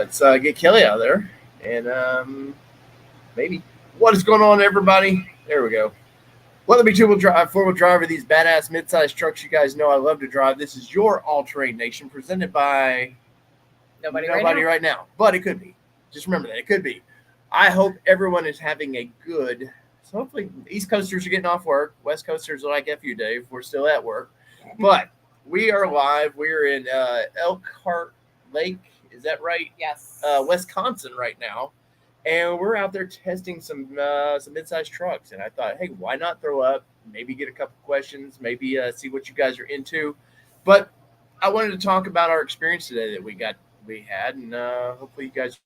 Let's get Kelly out of there. And maybe. What is going on, everybody? There we go. Whether it be two-wheel drive, four-wheel drive, or these badass mid-sized trucks you guys know I love to drive, this is your All-Terrain Nation presented by Nobody right now. But it could be. Just remember that. It could be. I hope everyone is having a good... So hopefully East Coasters are getting off work. West Coasters are like F you, Dave. We're still at work. But we are live. We're in Elkhart Lake. Is that right? Yes. Wisconsin right now. And we're out there testing some mid-sized trucks. And I thought, hey, why not throw up, maybe get a couple questions, maybe see what you guys are into. But I wanted to talk about our experience today that we had. And hopefully you guys...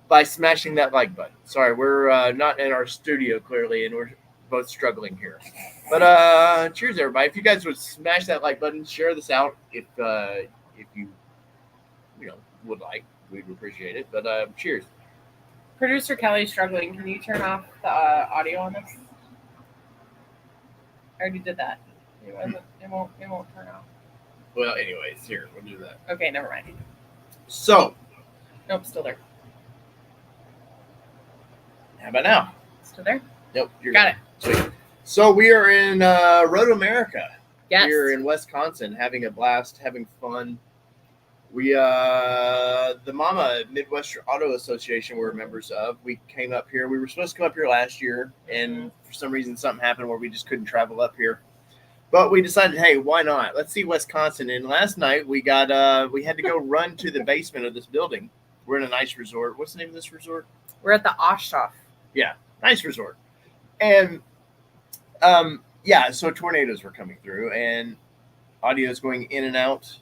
by smashing that like button. Sorry, we're not in our studio clearly, and we're both struggling here. But cheers, everybody! If you guys would smash that like button, share this out if you would like, we'd appreciate it. But cheers. Producer Kelly's struggling. Can you turn off the audio on this? I already did that. It won't turn off. Well, anyways, here we'll do that. Okay, never mind. So. Nope, still there. How about now? Still there? Nope. You're Got good. Sweet. So we are in Road America. Yes. We're in Wisconsin, having a blast, having fun. We, the Mama Midwestern Auto Association we're members of. We came up here. We were supposed to come up here last year, and for some reason something happened where we just couldn't travel up here. But we decided, hey, why not? Let's see Wisconsin. And last night we had to go run to the basement of this building. We're in a nice resort. What's the name of this resort? We're at the Oshkosh. Yeah, nice resort. And so tornadoes were coming through and audio's going in and out.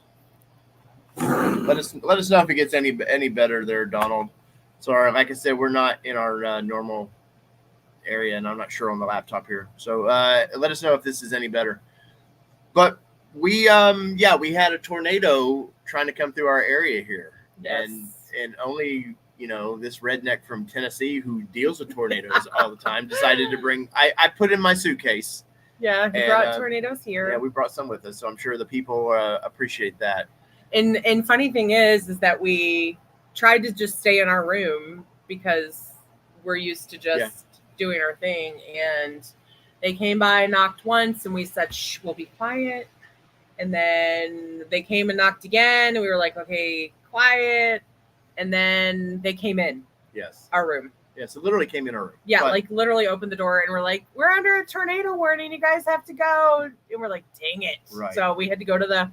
Let us know if it gets any better there, Donald. Sorry, like I said, we're not in our normal area, and I'm not sure on the laptop here. So let us know if this is any better. But we had a tornado trying to come through our area here. Yes. And only, this redneck from Tennessee who deals with tornadoes all the time decided to bring, I put in my suitcase. Yeah, he brought tornadoes here. Yeah, we brought some with us, so I'm sure the people appreciate that. And funny thing is that we tried to just stay in our room because we're used to just doing our thing. And they came by, knocked once, and we said, shh, we'll be quiet. And then they came and knocked again, and we were like, okay, quiet. And then they came in. Yes. Our room. Yeah, so literally came in our room. Yeah, like literally opened the door and we're like, we're under a tornado warning. You guys have to go. And we're like, dang it. Right. So we had to go to the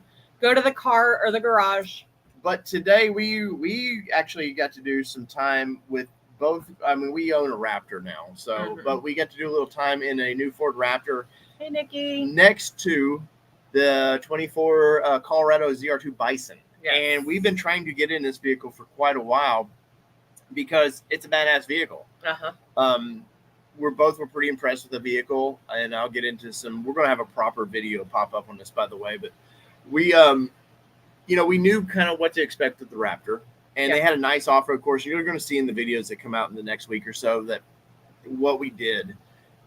car or the garage. But today we actually got to do some time with both. I mean, we own a Raptor now. So, but we got to do a little time in a new Ford Raptor. Hey, Nikki. Next to the 24 Colorado ZR2 Bison. Yes. And we've been trying to get in this vehicle for quite a while because it's a badass vehicle. We're pretty impressed with the vehicle, and I'll get into we're going to have a proper video pop up on this, by the way, but we, we knew kind of what to expect with the Raptor, and they had a nice off-road course. You're going to see in the videos that come out in the next week or so that what we did.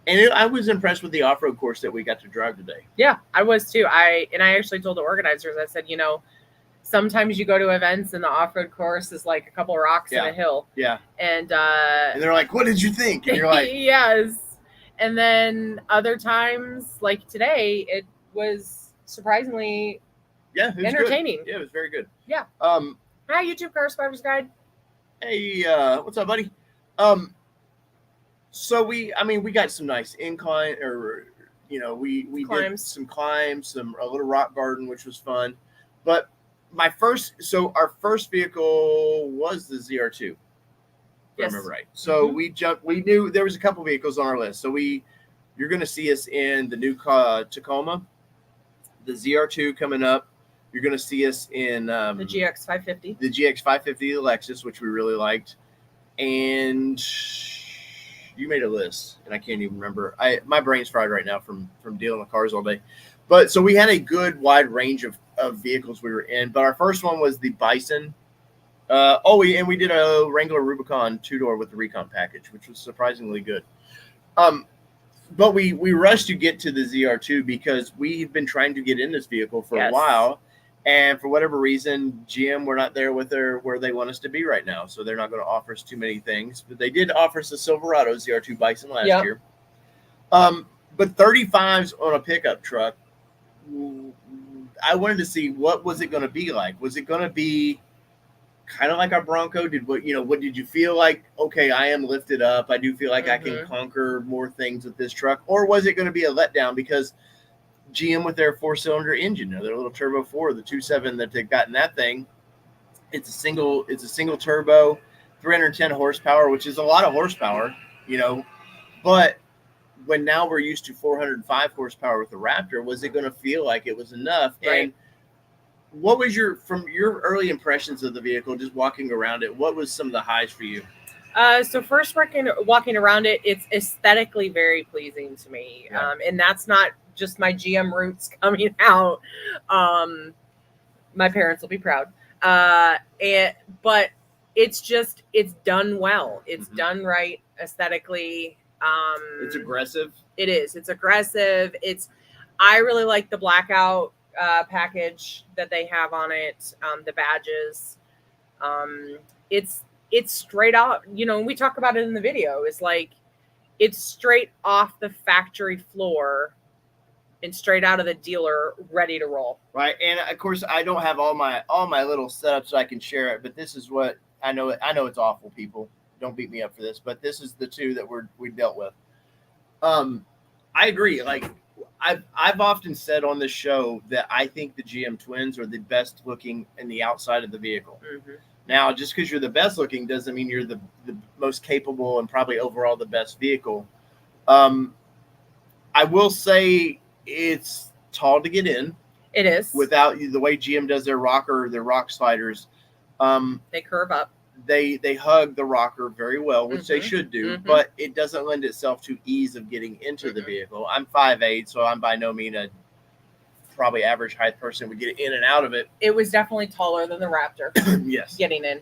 And I was impressed with the off-road course that we got to drive today. Yeah, I was too. I actually told the organizers, I said, sometimes you go to events and the off-road course is like a couple of rocks and a hill. Yeah. And they're like, what did you think? And you're like, yes. And then other times, like today, it was surprisingly entertaining. Good. Yeah, it was very good. Yeah. Hi, YouTube Car Survivors Guide. Hey, what's up, buddy? So we got some nice incline, or we did some climbs, a little rock garden, which was fun. But our first vehicle was the ZR2. If I remember right. So we knew there was a couple vehicles on our list. So you're going to see us in the new Tacoma, the ZR2 coming up. You're going to see us in the GX 550. The GX 550, the Lexus, which we really liked. And you made a list, and I can't even remember. My brain's fried right now from dealing with cars all day. But so we had a good wide range of vehicles we were in. But our first one was the Bison. We did a Wrangler Rubicon 2-door with the Recon package, which was surprisingly good. But we rushed to get to the ZR2 because we've been trying to get in this vehicle for a while. And for whatever reason, GM, we're not there with where they want us to be right now. So they're not going to offer us too many things. But they did offer us a Silverado ZR2 Bison last year. But 35s on a pickup truck, I wanted to see what was it going to be like. Was it going to be kind of like our Bronco? What did you feel like? Okay, I am lifted up. I do feel like I can conquer more things with this truck. Or was it going to be a letdown because GM with their 4-cylinder engine, their little turbo 4, the 2.7 that they've got in that thing, it's a single turbo, 310 horsepower, which is a lot of horsepower, but when now we're used to 405 horsepower with the Raptor, was it going to feel like it was enough? Right. And what was from your early impressions of the vehicle, just walking around it, what was some of the highs for you? So first walking around it, it's aesthetically very pleasing to me. Yeah. And that's not just my GM roots coming out. My parents will be proud. But it's done well. It's done right aesthetically. It's aggressive. It is. It's aggressive. I really like the blackout package that they have on it. The badges. It's straight out. We talk about it in the video. It's like it's straight off the factory floor and straight out of the dealer, ready to roll. Right, and of course, I don't have all my little setups so I can share it. But this is what I know. I know it's awful, people. Don't beat me up for this, but this is the two that we dealt with. I agree. Like I've often said on this show that I think the GM Twins are the best looking in the outside of the vehicle. Mm-hmm. Now, just because you're the best looking doesn't mean you're the most capable and probably overall the best vehicle. I will say it's tall to get in. It is. Without the way GM does their rock sliders. They curve up. They hug the rocker very well, which they should do, but it doesn't lend itself to ease of getting into the vehicle. I'm 5'8", so I'm by no means a probably average height person would get in and out of it. It was definitely taller than the Raptor. Yes. Getting in.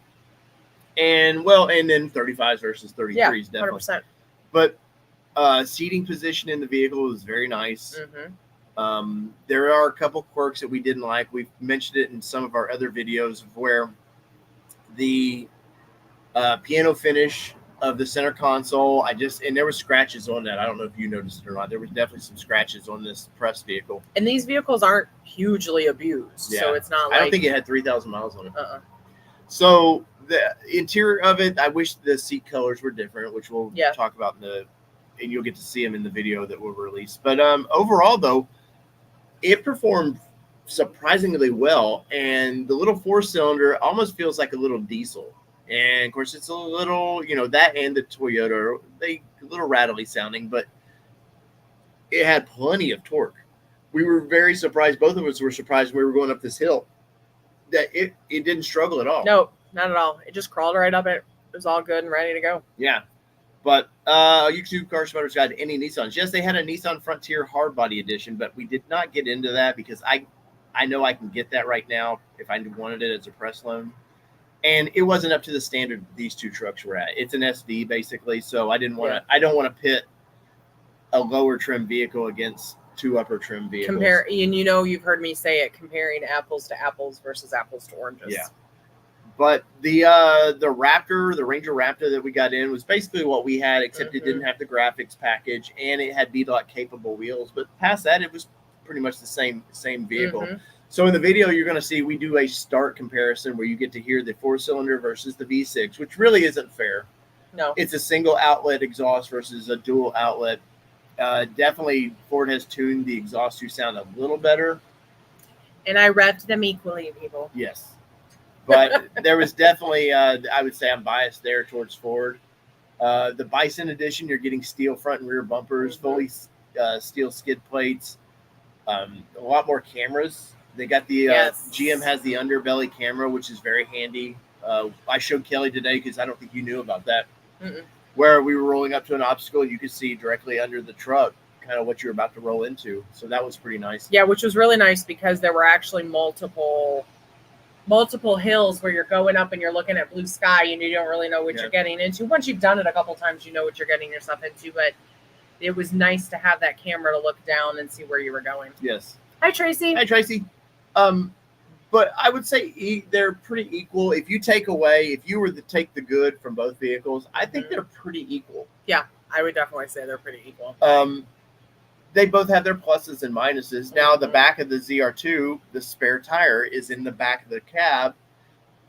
And then 35s versus 33s, definitely. 100%. But seating position in the vehicle is very nice. There are a couple quirks that we didn't like. We've mentioned it in some of our other videos where the piano finish of the center console, and there were scratches on that. I don't know if you noticed it or not. There was definitely some scratches on this press vehicle. And these vehicles aren't hugely abused, so it's not like... I don't think it had 3,000 miles on it. So the interior of it, I wish the seat colors were different, which we'll talk about and you'll get to see them in the video that we'll release. But overall, though, it performed surprisingly well, and the little 4-cylinder almost feels like a little diesel. And of course, it's a little, that and the Toyota, they a little rattly sounding, but it had plenty of torque. We were very surprised. Both of us were surprised when we were going up this hill that it didn't struggle at all. No, not at all. It just crawled right up it. It was all good and ready to go. Yeah. But YouTube Car Smarter's Guide to any Nissans. Yes, they had a Nissan Frontier Hardbody Edition, but we did not get into that because I know I can get that right now if I wanted it as a press loan. And it wasn't up to the standard these two trucks were at. It's an SV basically, so I don't want to pit a lower trim vehicle against two upper trim vehicles. And you've heard me say it, comparing apples to apples versus apples to oranges. Yeah. But the Raptor, the Ranger Raptor that we got in was basically what we had, except it didn't have the graphics package and it had beadlock capable wheels. But past that, it was pretty much the same vehicle. So in the video, you're going to see we do a start comparison where you get to hear the 4-cylinder versus the V6, which really isn't fair. No. It's a single outlet exhaust versus a dual outlet. Definitely Ford has tuned the exhaust to sound a little better. And I revved them equally, people. Yes. But there was definitely, I would say I'm biased there towards Ford. The Bison edition, you're getting steel front and rear bumpers, fully steel skid plates, a lot more cameras. They got the GM has the underbelly camera, which is very handy. I showed Kelly today because I don't think you knew about that. Where we were rolling up to an obstacle, you could see directly under the truck kind of what you're about to roll into. So that was pretty nice. Yeah, which was really nice because there were actually multiple hills where you're going up and you're looking at blue sky and you don't really know what you're getting into. Once you've done it a couple times, you know what you're getting yourself into. But it was nice to have that camera to look down and see where you were going. Yes. Hi, Tracy. Hi, Tracy. But I would say they're pretty equal. If you were to take the good from both vehicles, I think they're pretty equal. Yeah, I would definitely say they're pretty equal. They both have their pluses and minuses. Now, the back of the ZR2, the spare tire is in the back of the cab.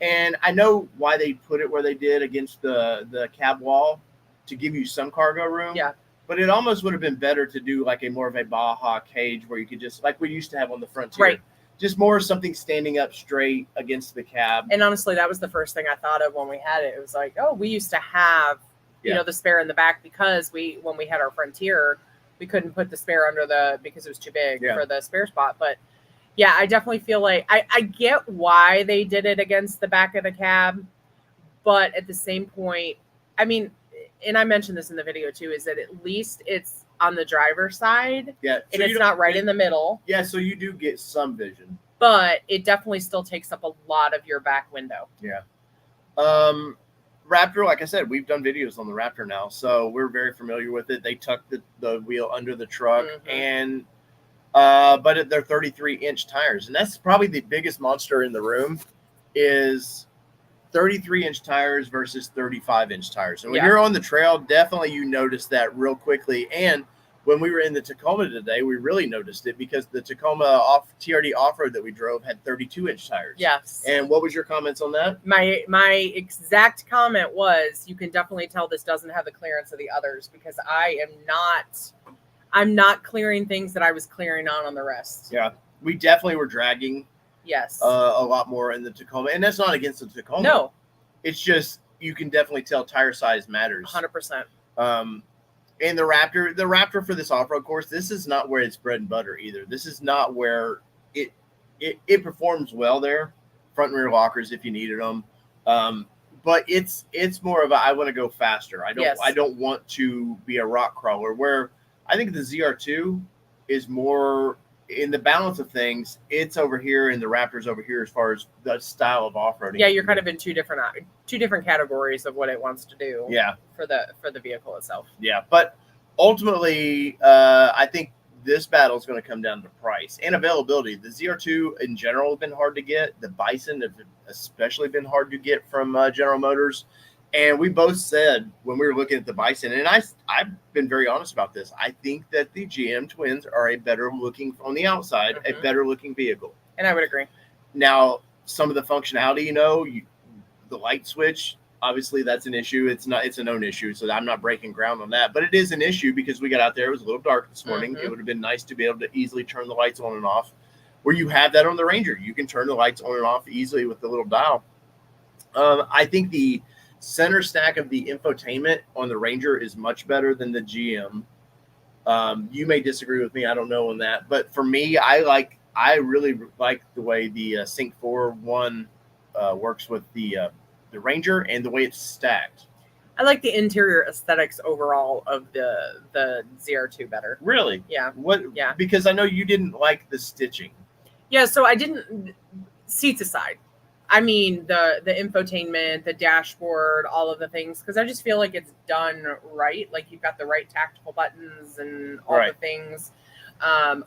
And I know why they put it where they did against the cab wall to give you some cargo room. Yeah. But it almost would have been better to do like a more of a Baja cage where you could just, like we used to have on the Frontier. Right. Just more something standing up straight against the cab. And honestly, that was the first thing I thought of when we had it. It was like, oh, we used to have, you know, the spare in the back because when we had our Frontier, we couldn't put the spare because it was too big for the spare spot. But yeah, I definitely feel like I get why they did it against the back of the cab. But at the same point, I mean, and I mentioned this in the video too, is that at least it's on the driver's side. Yeah. So and it's not right in the middle. Yeah. So you do get some vision. But it definitely still takes up a lot of your back window. Yeah. Raptor, like I said, we've done videos on the Raptor now, so we're very familiar with it. They tuck the wheel under the truck, and but they're 33-inch tires, and that's probably the biggest monster in the room is 33-inch tires versus 35-inch tires. And when you're on the trail, definitely you notice that real quickly. And when we were in the Tacoma today, we really noticed it because the Tacoma TRD off-road that we drove had 32-inch tires. Yes. And what was your comments on that? My exact comment was, you can definitely tell this doesn't have the clearance of the others because I'm not clearing things that I was clearing on the rest. Yeah. We definitely were dragging. Yes. A lot more in the Tacoma. And that's not against the Tacoma. No. It's just, you can definitely tell tire size matters. 100%. And the Raptor for this off-road course, this is not where it's bread and butter either. This is not where it performs well there. Front and rear lockers if you needed them. But it's more of I want to go faster. I don't want to be a rock crawler, where I think the ZR2 is more in the balance of things. It's over here and the Raptor's over here as far as the style of off-roading. Yeah, you're kind of in two different categories of what it wants to do. Yeah. For the vehicle itself. Yeah, but ultimately, I think this battle is going to come down to price and availability. The ZR2 in general have been hard to get. The Bison have especially been hard to get from General Motors. And we both said when we were looking at the Bison, and I've been very honest about this, I think that the GM Twins are a better looking, on the outside, a better looking vehicle. And I would agree. Now, some of the functionality, the light switch, obviously that's an issue. It's a known issue, so I'm not breaking ground on that. But it is an issue because we got out there, it was a little dark this morning. It would have been nice to be able to easily turn the lights on and off. Where you have that on the Ranger, you can turn the lights on and off easily with the little dial. I think the center stack of the infotainment on the Ranger is much better than the GM. You may disagree with me, I don't know on that, but for me, I really like the way the Sync 4.1 works with the Ranger and the way it's stacked. I like the interior aesthetics overall of the ZR2 better. Really? Yeah. What? Yeah. Because I know you didn't like the stitching. Yeah, so I didn't. Seats aside, I mean the infotainment, the dashboard, all of the things, because I just feel like it's done right. Like you've got the right tactical buttons and all the things.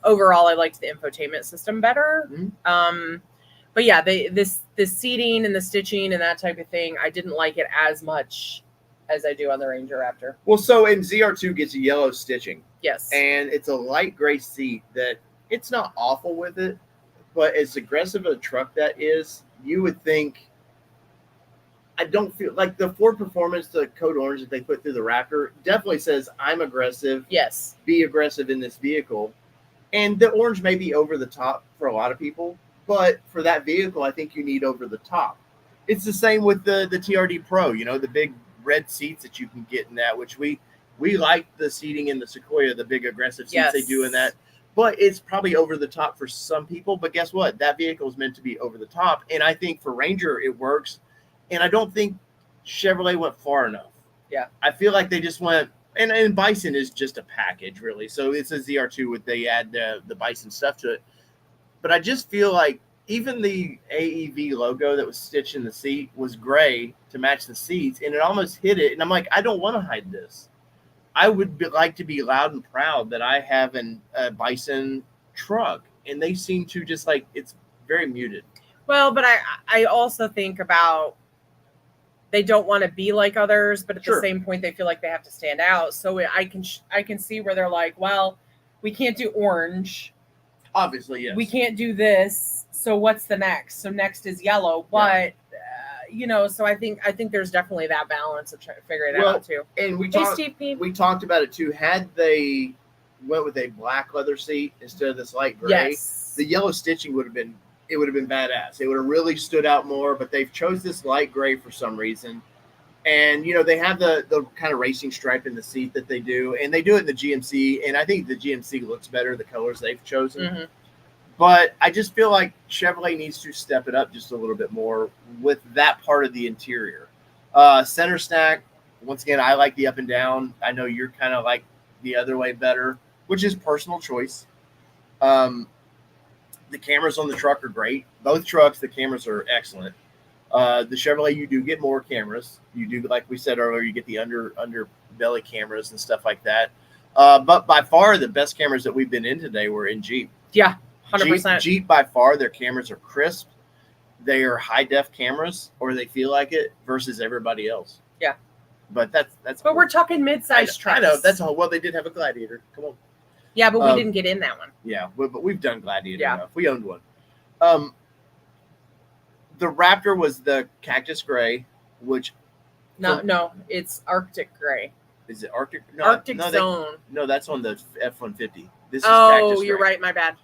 Overall, I liked the infotainment system better. But yeah, the seating and the stitching and that type of thing, I didn't like it as much as I do on the Ranger Raptor. Well, so in ZR2 gets yellow stitching. Yes. And it's a light gray seat that it's not awful with it, but as aggressive a truck that is, you would think, I don't feel like the Ford Performance, the code orange that they put through the Raptor definitely says I'm aggressive. Yes. Be aggressive in this vehicle. And the orange may be over the top for a lot of people, but for that vehicle, I think you need over the top. It's the same with the TRD Pro, the big red seats that you can get in that, which we like the seating in the Sequoia, the big aggressive seats they do in that. But it's probably over the top for some people. But guess what? That vehicle is meant to be over the top. And I think for Ranger, it works. And I don't think Chevrolet went far enough. Yeah. I feel like they just went, and Bison is just a package, really. So it's a ZR2 they add the Bison stuff to it. But I just feel like even the AEV logo that was stitched in the seat was gray to match the seats. And it almost hit it. And I'm like, I don't want to hide this. I would like to be loud and proud that I have a Bison truck, and they seem to just like, it's very muted. Well, but I also think about they don't want to be like others, but at the same point, they feel like they have to stand out. So I can see where they're like, well, we can't do orange. Obviously, yes. We can't do this. So what's the next? So next is yellow. But so I think there's definitely that balance of trying to figure it out too. And we talked about it too. Had they went with a black leather seat instead of this light gray, the yellow stitching would have been badass. It would have really stood out more. But they've chose this light gray for some reason. And, they have the kind of racing stripe in the seat that they do. And they do it in the GMC. And I think the GMC looks better, the colors they've chosen. Mm-hmm. But I just feel like Chevrolet needs to step it up just a little bit more with that part of the interior. Center stack, once again, I like the up and down. I know you're kind of like the other way better, which is personal choice. The cameras on the truck are great. Both trucks, the cameras are excellent. The Chevrolet, you do get more cameras. You do, like we said earlier, you get the underbelly cameras and stuff like that. But by far, the best cameras that we've been in today were in Jeep. Yeah, 100%. Jeep, by far, their cameras are crisp. They are high-def cameras, or they feel like it, versus everybody else. Yeah. But that's. But cool. We're talking mid-size trucks. I know. That's all. Well, they did have a Gladiator. Come on. Yeah, but we didn't get in that one. Yeah, but we've done Gladiator enough. We owned one. The Raptor was the cactus gray, which no, it's Arctic gray. Is it Arctic? No, Arctic Zone. No, that's on the F-150. This is cactus gray. You're right. My bad.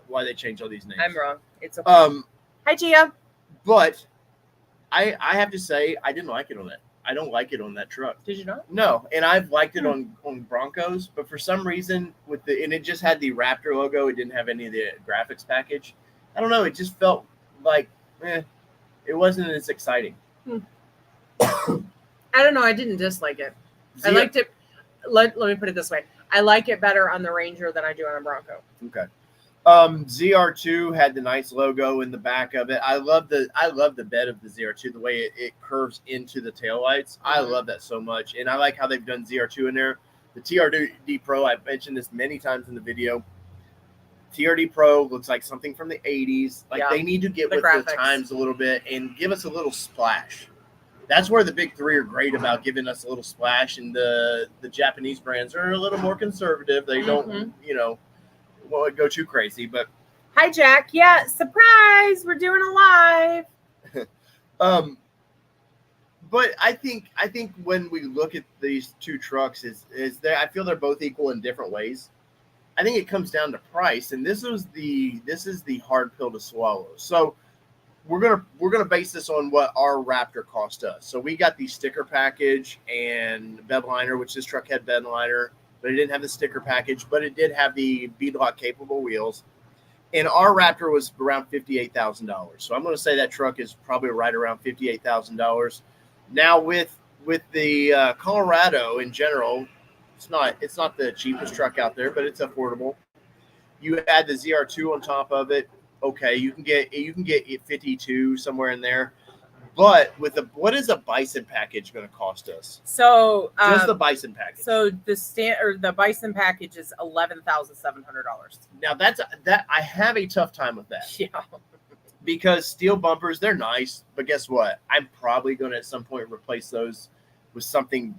Why they changed all these names? I'm wrong. It's okay. Hi, Gia. But I have to say I didn't like it on that. I don't like it on that truck. Did you not? No, and I've liked it on Broncos, but for some reason and it just had the Raptor logo. It didn't have any of the graphics package. I don't know. It just felt like. It wasn't as exciting. I don't know. I didn't dislike it. I liked it. Let me put it this way. I like it better on the Ranger than I do on a Bronco. Okay. ZR2 had the nice logo in the back of it. I love the bed of the ZR2, the way it curves into the taillights. Mm-hmm. I love that so much. And I like how they've done ZR2 in there. The TRD Pro, I've mentioned this many times in the video. TRD Pro looks like something from the 80s. They need to get with the times a little bit and give us a little splash. That's where the big three are great about giving us a little splash. And the Japanese brands are a little more conservative. They don't, go too crazy. But hi, Jack. Yeah, surprise! We're doing a live. But I think when we look at these two trucks, I feel they're both equal in different ways. I think it comes down to price, and this is the hard pill to swallow. So we're gonna base this on what our Raptor cost us. So we got the sticker package and bed liner, which this truck had bed liner, but it didn't have the sticker package, but it did have the beadlock capable wheels. And our Raptor was around $58,000. So I'm going to say that truck is probably right around $58,000. Now with the Colorado in general. It's not the cheapest truck out there, but it's affordable. You add the ZR2 on top of it. Okay, you can get 52 somewhere in there. But what is a Bison package going to cost us? So just the Bison package. So the Bison package is $11,700. Now I have a tough time with that. Yeah. Because steel bumpers, they're nice, but guess what? I'm probably going to at some point replace those with something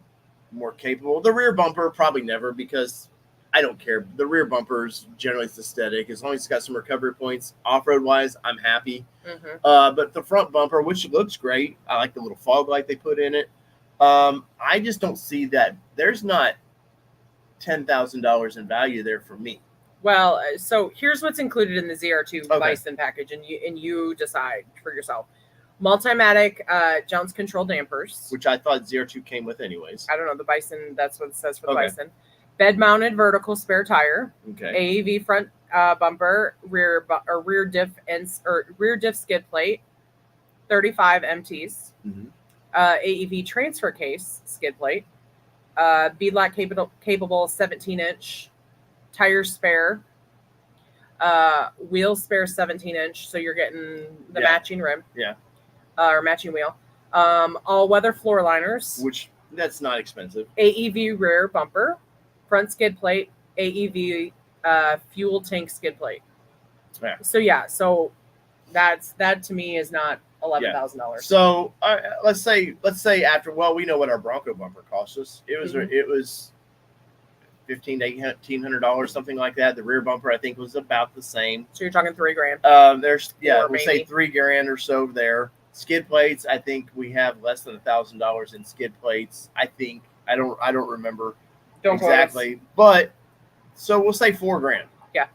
more capable. The rear bumper, probably never, because I don't care. The rear bumper's generally it's aesthetic. As long as it's got some recovery points, off-road wise, I'm happy. Mm-hmm. But the front bumper, which looks great, I like the little fog light they put in it. I just don't see that. There's not $10,000 in value there for me. Well, so here's what's included in the ZR2 Bison package, and you decide for yourself. Multimatic Jounce control dampers, which I thought ZR2 came with anyways. I don't know, the Bison, that's what it says for the Bison. Bed mounted vertical spare tire. Okay. AEV front bumper, rear diff skid plate, 35 MTs. Mm-hmm. AEV transfer case skid plate. Beadlock capable 17-inch tire spare. Wheel spare 17-inch, so you're getting the matching rim. Yeah. Or matching wheel. All-weather floor liners. Which, that's not expensive. AEV rear bumper. Front skid plate. AEV fuel tank skid plate. Yeah. So That to me is not $11,000. So let's say after, we know what our Bronco bumper cost us. It was $1,500 to $1,800, something like that. The rear bumper I think was about the same. So you're talking $3,000. We'll say $3,000 or so there. Skid plates, I think we have less than $1,000 in skid plates. I think I don't remember exactly, but so we'll say $4,000. Yeah.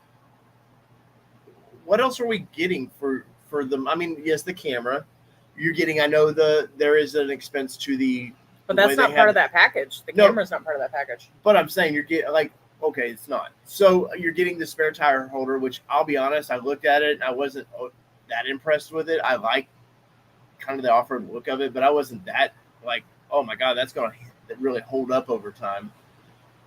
What else are we getting for them? I mean, yes, the camera. You're getting. I know there is an expense to the. But that's not part of that package. The camera's not part of that package. But I'm saying you're getting okay, it's not. So you're getting the spare tire holder, which I'll be honest, I looked at it and I wasn't that impressed with it. I like kind of the off-road look of it, but I wasn't that oh my god, that's going to really hold up over time.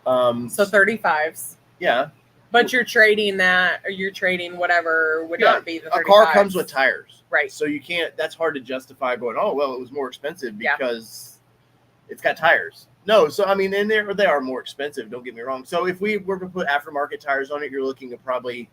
So 35s. Yeah. But you're trading that, or you're trading whatever would not be the 35s. A car comes with tires. Right. So you can't, that's hard to justify going, oh, well, it was more expensive because it's got tires. No, so I mean, and they are more expensive, don't get me wrong. So if we were to put aftermarket tires on it, you're looking at probably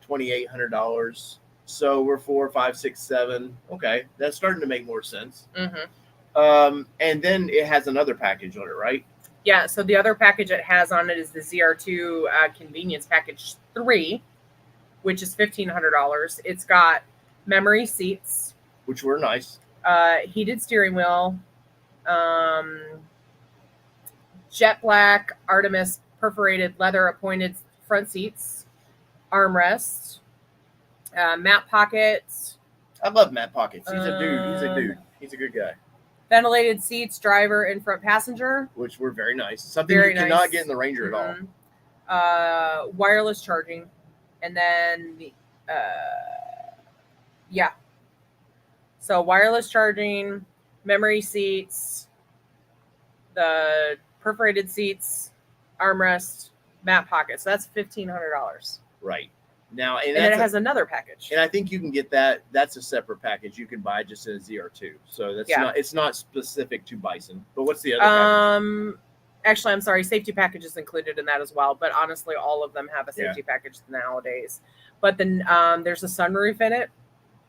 $2,800. So we're 4, 5, 6, 7. Okay, that's starting to make more sense. Mm-hmm. And then it has another package on it, right? Yeah, so the other package it has on it is the ZR2 Convenience Package 3, which is $1,500. It's got memory seats, which were nice. Heated steering wheel, jet black Artemis perforated leather appointed front seats, armrests, map pockets. I love Matt Pockets. He's a dude. He's a good guy. Ventilated seats, driver and front passenger, which were very nice. Something you cannot get in the Ranger at all. Wireless charging, and then so wireless charging, memory seats, the perforated seats, armrest, map pockets. So that's $1,500. Right. Now, and then it has another package. And I think you can get that. That's a separate package you can buy just in a ZR2. So that's it's not specific to Bison. But what's the other package? Actually, I'm sorry. Safety package is included in that as well. But honestly, all of them have a safety package nowadays. But then there's a sunroof in it,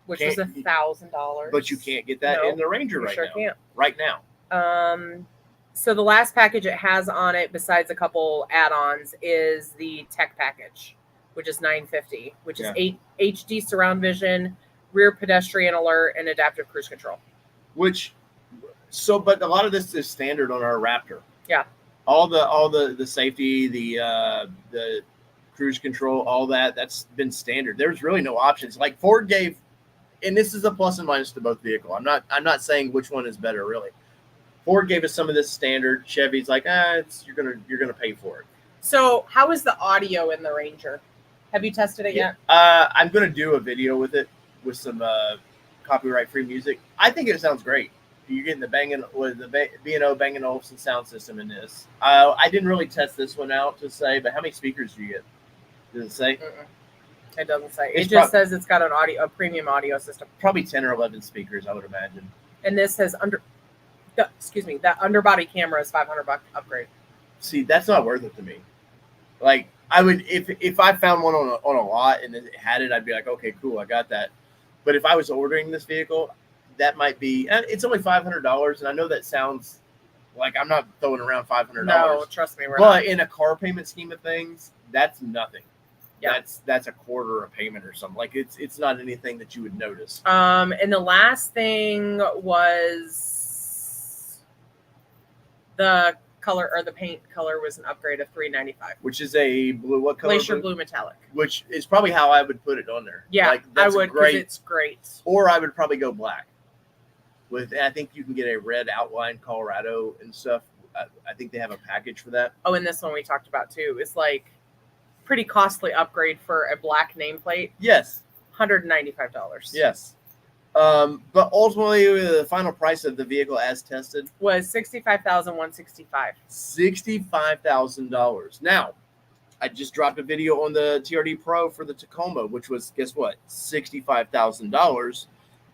which is $1,000. But you can't get that in the Ranger right now. Can't. Right now. So the last package it has on it, besides a couple add-ons, is the tech package, which is $950, which is 8 HD surround vision, rear pedestrian alert, and adaptive cruise control. But a lot of this is standard on our Raptor. Yeah. All the safety, the cruise control, all that's been standard. There's really no options. Like Ford gave, and this is a plus and minus to both vehicles. I'm not saying which one is better really. Ford gave us some of this standard. Chevy's like, you're gonna pay for it. So how is the audio in the Ranger? Have you tested it yet? I'm going to do a video with it with some copyright-free music. I think it sounds great. You're getting the B&O Bang & Olufsen sound system in this. I didn't really test this one out to say, but how many speakers do you get? Does it say? It doesn't say. It just says it's got a premium audio system. Probably 10 or 11 speakers, I would imagine. And this has that underbody camera is $500 upgrade. See, that's not worth it to me. Like, I would, if I found one on a lot and it had it, I'd be like, okay, cool, I got that. But if I was ordering this vehicle, that might be, it's only $500, and I know that sounds like I'm not throwing around $500. No, trust me, but in a car payment scheme of things, that's nothing. Yeah. That's a quarter a payment or something. Like it's not anything that you would notice. And the last thing was the color, or the paint color was an upgrade of $395, which is a blue. What color? Glacier blue metallic. Which is probably how I would put it on there. Yeah, I would, because it's great. Or I would probably go black. I think you can get a red outline Colorado and stuff. I think they have a package for that. Oh, and this one we talked about too. It's like pretty costly upgrade for a black nameplate. Yes. $195. Yes. But ultimately, the final price of the vehicle as tested was $65,165. $65,000. Now, I just dropped a video on the TRD Pro for the Tacoma, which was, guess what, $65,000,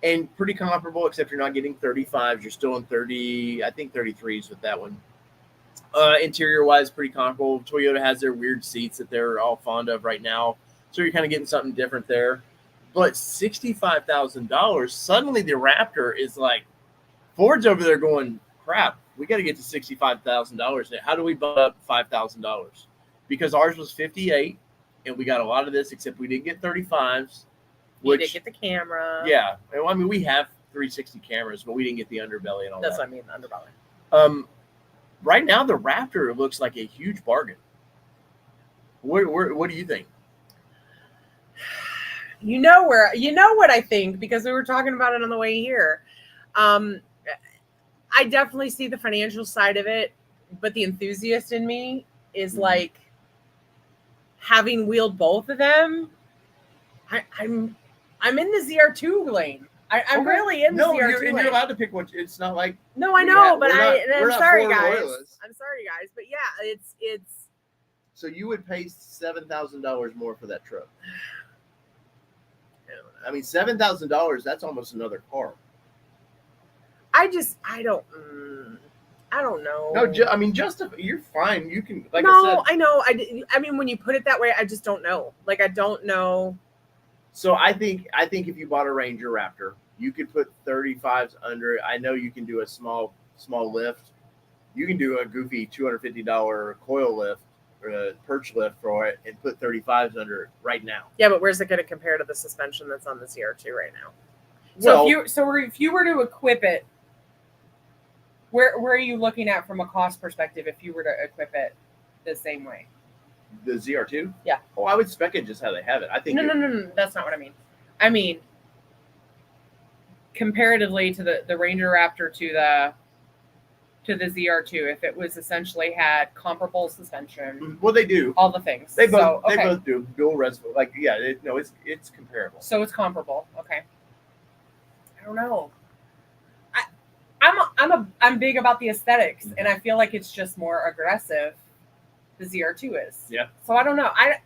and pretty comparable, except you're not getting 35s. You're still in 30, I think 33s with that one. Interior wise, pretty comparable. Toyota has their weird seats that they're all fond of right now, so you're kind of getting something different there. But $65,000, suddenly the Raptor is like, Ford's over there going, crap, we got to get to $65,000 now. How do we bump up $5,000? Because ours was 58, and we got a lot of this, except we didn't get 35s. We did get the camera. Yeah. I mean, we have 360 cameras, but we didn't get the underbelly and all That's that. what I mean, the underbelly. Right now, the Raptor looks like a huge bargain. What do you think? You know what I think, because we were talking about it on the way here. I definitely see the financial side of it, but the enthusiast in me is like, having wheeled both of them, I'm in the ZR2 lane. I'm really in the ZR2 lane. You're allowed to pick what. It's not like. No, I know, but I'm sorry, guys. I'm sorry, guys, but yeah, it's. So you would pay $7,000 more for that truck? I mean, $7,000. That's almost another car. I don't know. No, I mean, you're fine. You can, like no, I said. I know. I mean, when you put it that way, I just don't know. Like, I don't know. So I think if you bought a Ranger Raptor, you could put 35s under it. I know you can do a small lift. You can do a goofy $250 coil lift or a perch lift for it and put 35s under it right now. Yeah, but where's it going to compare to the suspension that's on the ZR2 right now? So if you were to equip it, where are you looking at from a cost perspective if you were to equip it the same way? The ZR2? Yeah. Oh, I would spec it just how they have it. I think. No. That's not what I mean. I mean, comparatively to the Ranger Raptor to the ZR2, if it was essentially had comparable suspension. Well, they do all the things. They both do dual res. Like, yeah, it's comparable. So it's comparable. Okay. I don't know. I'm big about the aesthetics, and I feel like it's just more aggressive. The ZR2 is. Yeah. So I don't know. I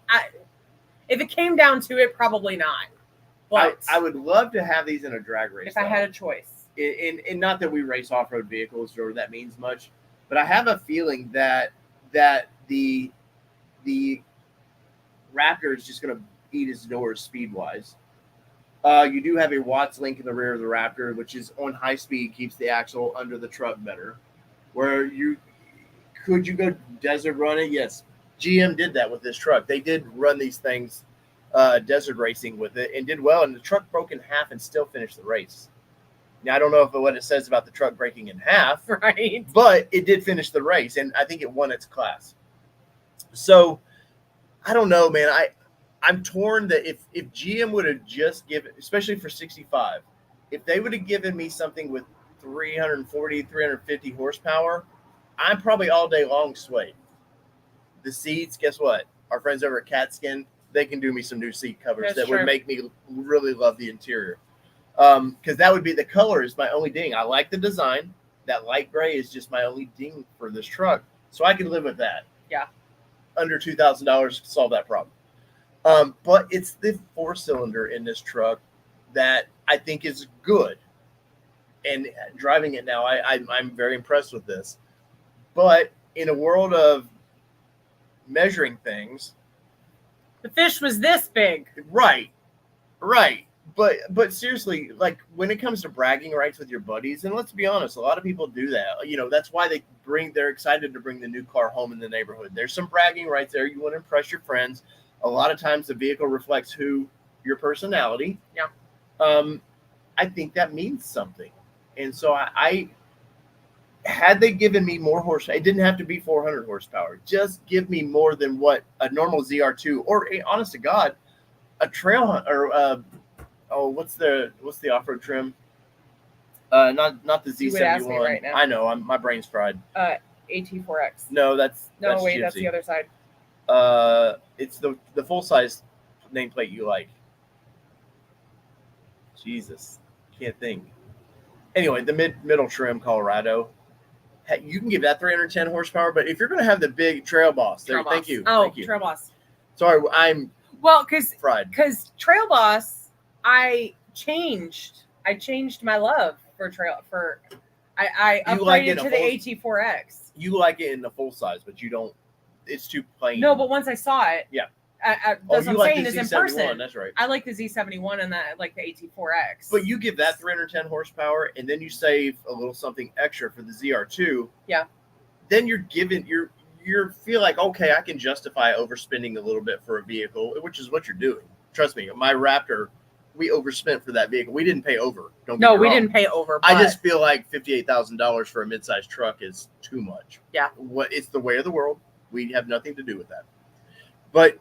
if it came down to it, probably not. But I would love to have these in a drag race. If I had a choice. And not that we race off-road vehicles or that means much, but I have a feeling that the Raptor is just going to eat its doors speed-wise. You do have a Watts link in the rear of the Raptor, which is on high speed, keeps the axle under the truck better. Could you go desert running? Yes. GM did that with this truck. They did run these things desert racing with it and did well, and the truck broke in half and still finished the race. Now, I don't know what it says about the truck breaking in half, right? But it did finish the race, and I think it won its class. So, I don't know, man. I'm torn that if GM would have just given, especially for 65, if they would have given me something with 340, 350 horsepower, I'm probably all day long swayed. The seats, guess what? Our friends over at Catskin, they can do me some new seat covers would make me really love the interior. Because that would be the color is my only ding. I like the design. That light gray is just my only ding for this truck. So I can live with that. Yeah. Under $2,000 to solve that problem. But it's the 4-cylinder in this truck that I think is good. And driving it now, I'm very impressed with this. But in a world of measuring things, the fish was this big. Right. But seriously, like when it comes to bragging rights with your buddies, and let's be honest, a lot of people do that. You know, that's why they're excited to bring the new car home in the neighborhood. There's some bragging rights there. You want to impress your friends. A lot of times the vehicle reflects your personality. Yeah. I think that means something. And so I had they given me more horsepower, it didn't have to be 400 horsepower. Just give me more than what a normal ZR2 or, honest to God, a trail hunt or what's the off-road trim? Not the Z71. You would ask me right now. I know, my brain's fried. AT4X. No, that's wait, Gypsy. that's the other side. It's the full size nameplate you like. Jesus, can't think. Anyway, the middle trim Colorado. You can give that 310 horsepower, but if you're going to have the big Trail Boss, thank you. Oh, thank you. Trail Boss. Sorry, I'm fried. Because Trail Boss, I changed my love for I upgraded to the AT4X. You like it in the full size, but you don't. It's too plain. No, but once I saw it, yeah, That's what I'm saying is in person. That's right. I like the Z71 and I like the AT4X. But you give that 310 horsepower, and then you save a little something extra for the ZR2. Yeah. Then you're feel like, okay, I can justify overspending a little bit for a vehicle, which is what you're doing. Trust me, my Raptor, we overspent for that vehicle. We didn't pay over. We didn't pay over. I just feel like $58,000 for a midsize truck is too much. Yeah. It's the way of the world. We have nothing to do with that. But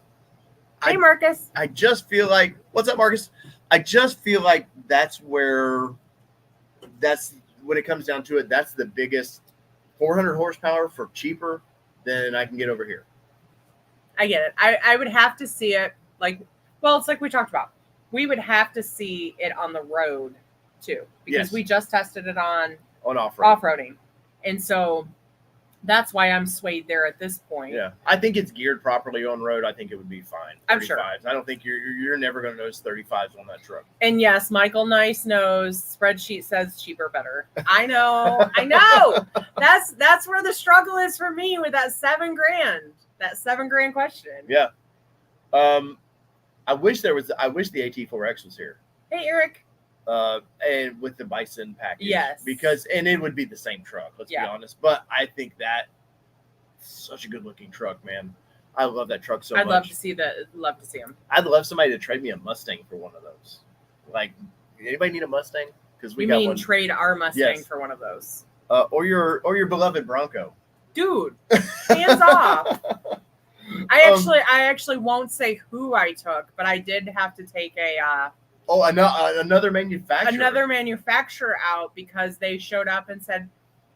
hey, Marcus. I just feel like, what's up, Marcus? I just feel like that's when it comes down to it, that's the biggest 400 horsepower for cheaper than I can get over here. I get it. I would have to see it it's like we talked about. We would have to see it on the road too, because we just tested it on off-roading. And so that's why I'm swayed there at this point. Yeah. I think it's geared properly on road. I think it would be fine. I'm sure. I don't think you're never going to notice 35s on that truck. And yes, Michael Nice knows spreadsheet says cheaper, better. I know. That's where the struggle is for me with that $7,000, that $7,000 question. Yeah. I wish the AT4X was here. Hey, Eric. And with the Bison package. Yes. And it would be the same truck, let's be honest. But I think that's such a good looking truck, man. I love that truck so much. I'd love to see him. I'd love somebody to trade me a Mustang for one of those. Like, anybody need a Mustang? Because we got one. Trade our Mustang for one of those. Or your beloved Bronco. Dude, hands off. I actually won't say who I took, but I did have to take another manufacturer. Another manufacturer out because they showed up and said,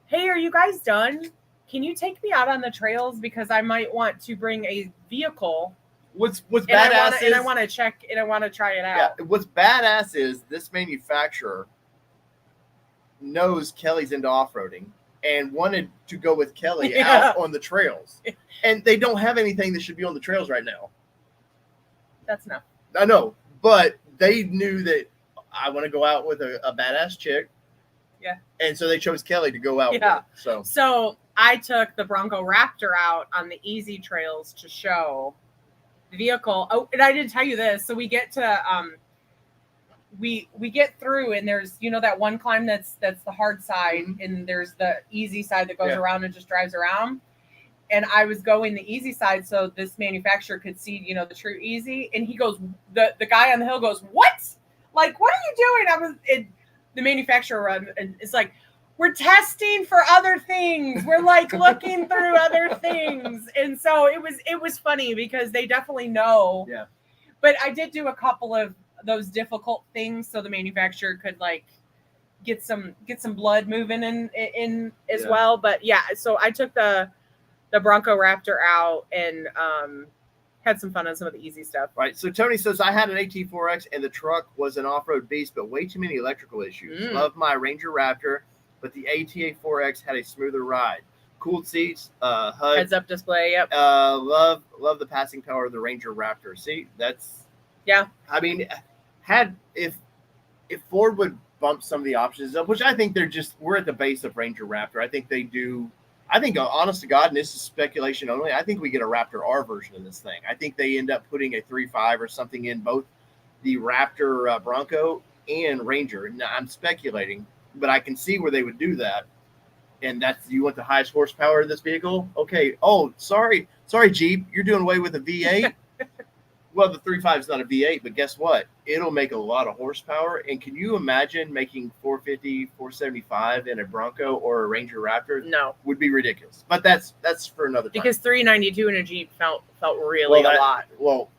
"Hey, are you guys done? Can you take me out on the trails because I might want to bring a vehicle." What's badass is, I want to check and I want to try it out. Yeah, what's badass is this manufacturer knows Kelly's into off-roading and wanted to go with Kelly out on the trails. And they don't have anything that should be on the trails right now. That's enough. I know, but they knew that I want to go out with a badass chick. Yeah. And so they chose Kelly to go out with. So I took the Bronco Raptor out on the easy trails to show the vehicle. Oh, and I didn't tell you this. So we get to we get through and there's that one climb that's the hard side, and there's the easy side that goes around and just drives around. And I was going the easy side so this manufacturer could see, the true easy. And he goes, the guy on the hill goes, "What? Like, what are you doing?" The manufacturer and it's like, "We're testing for other things. We're like looking through other things." And so it was funny because they definitely know. Yeah. But I did do a couple of those difficult things so the manufacturer could like get some blood moving in as well. But yeah, so I took the Bronco Raptor out and had some fun on some of the easy stuff. Right. So Tony says, I had an AT4X and the truck was an off-road beast, but way too many electrical issues. Love my Ranger Raptor, but the AT4X had a smoother ride. Cooled seats, HUD. Heads-up display, yep. Love the passing power of the Ranger Raptor. See, that's... Yeah. I mean, if Ford would bump some of the options up, which I think we're at the base of Ranger Raptor. I think they do... I think, honest to God, and this is speculation only, I think we get a Raptor R version of this thing. I think they end up putting a 3.5 or something in both the Raptor Bronco and Ranger. Now, I'm speculating, but I can see where they would do that. And you want the highest horsepower of this vehicle? Okay. Oh, sorry, Jeep, you're doing away with a V8. Well, the 3.5 is not a V8, but guess what? It'll make a lot of horsepower. And can you imagine making 450, 475 in a Bronco or a Ranger Raptor? No. Would be ridiculous. But that's for another time. Because 392 in a Jeep felt really a lot. Well,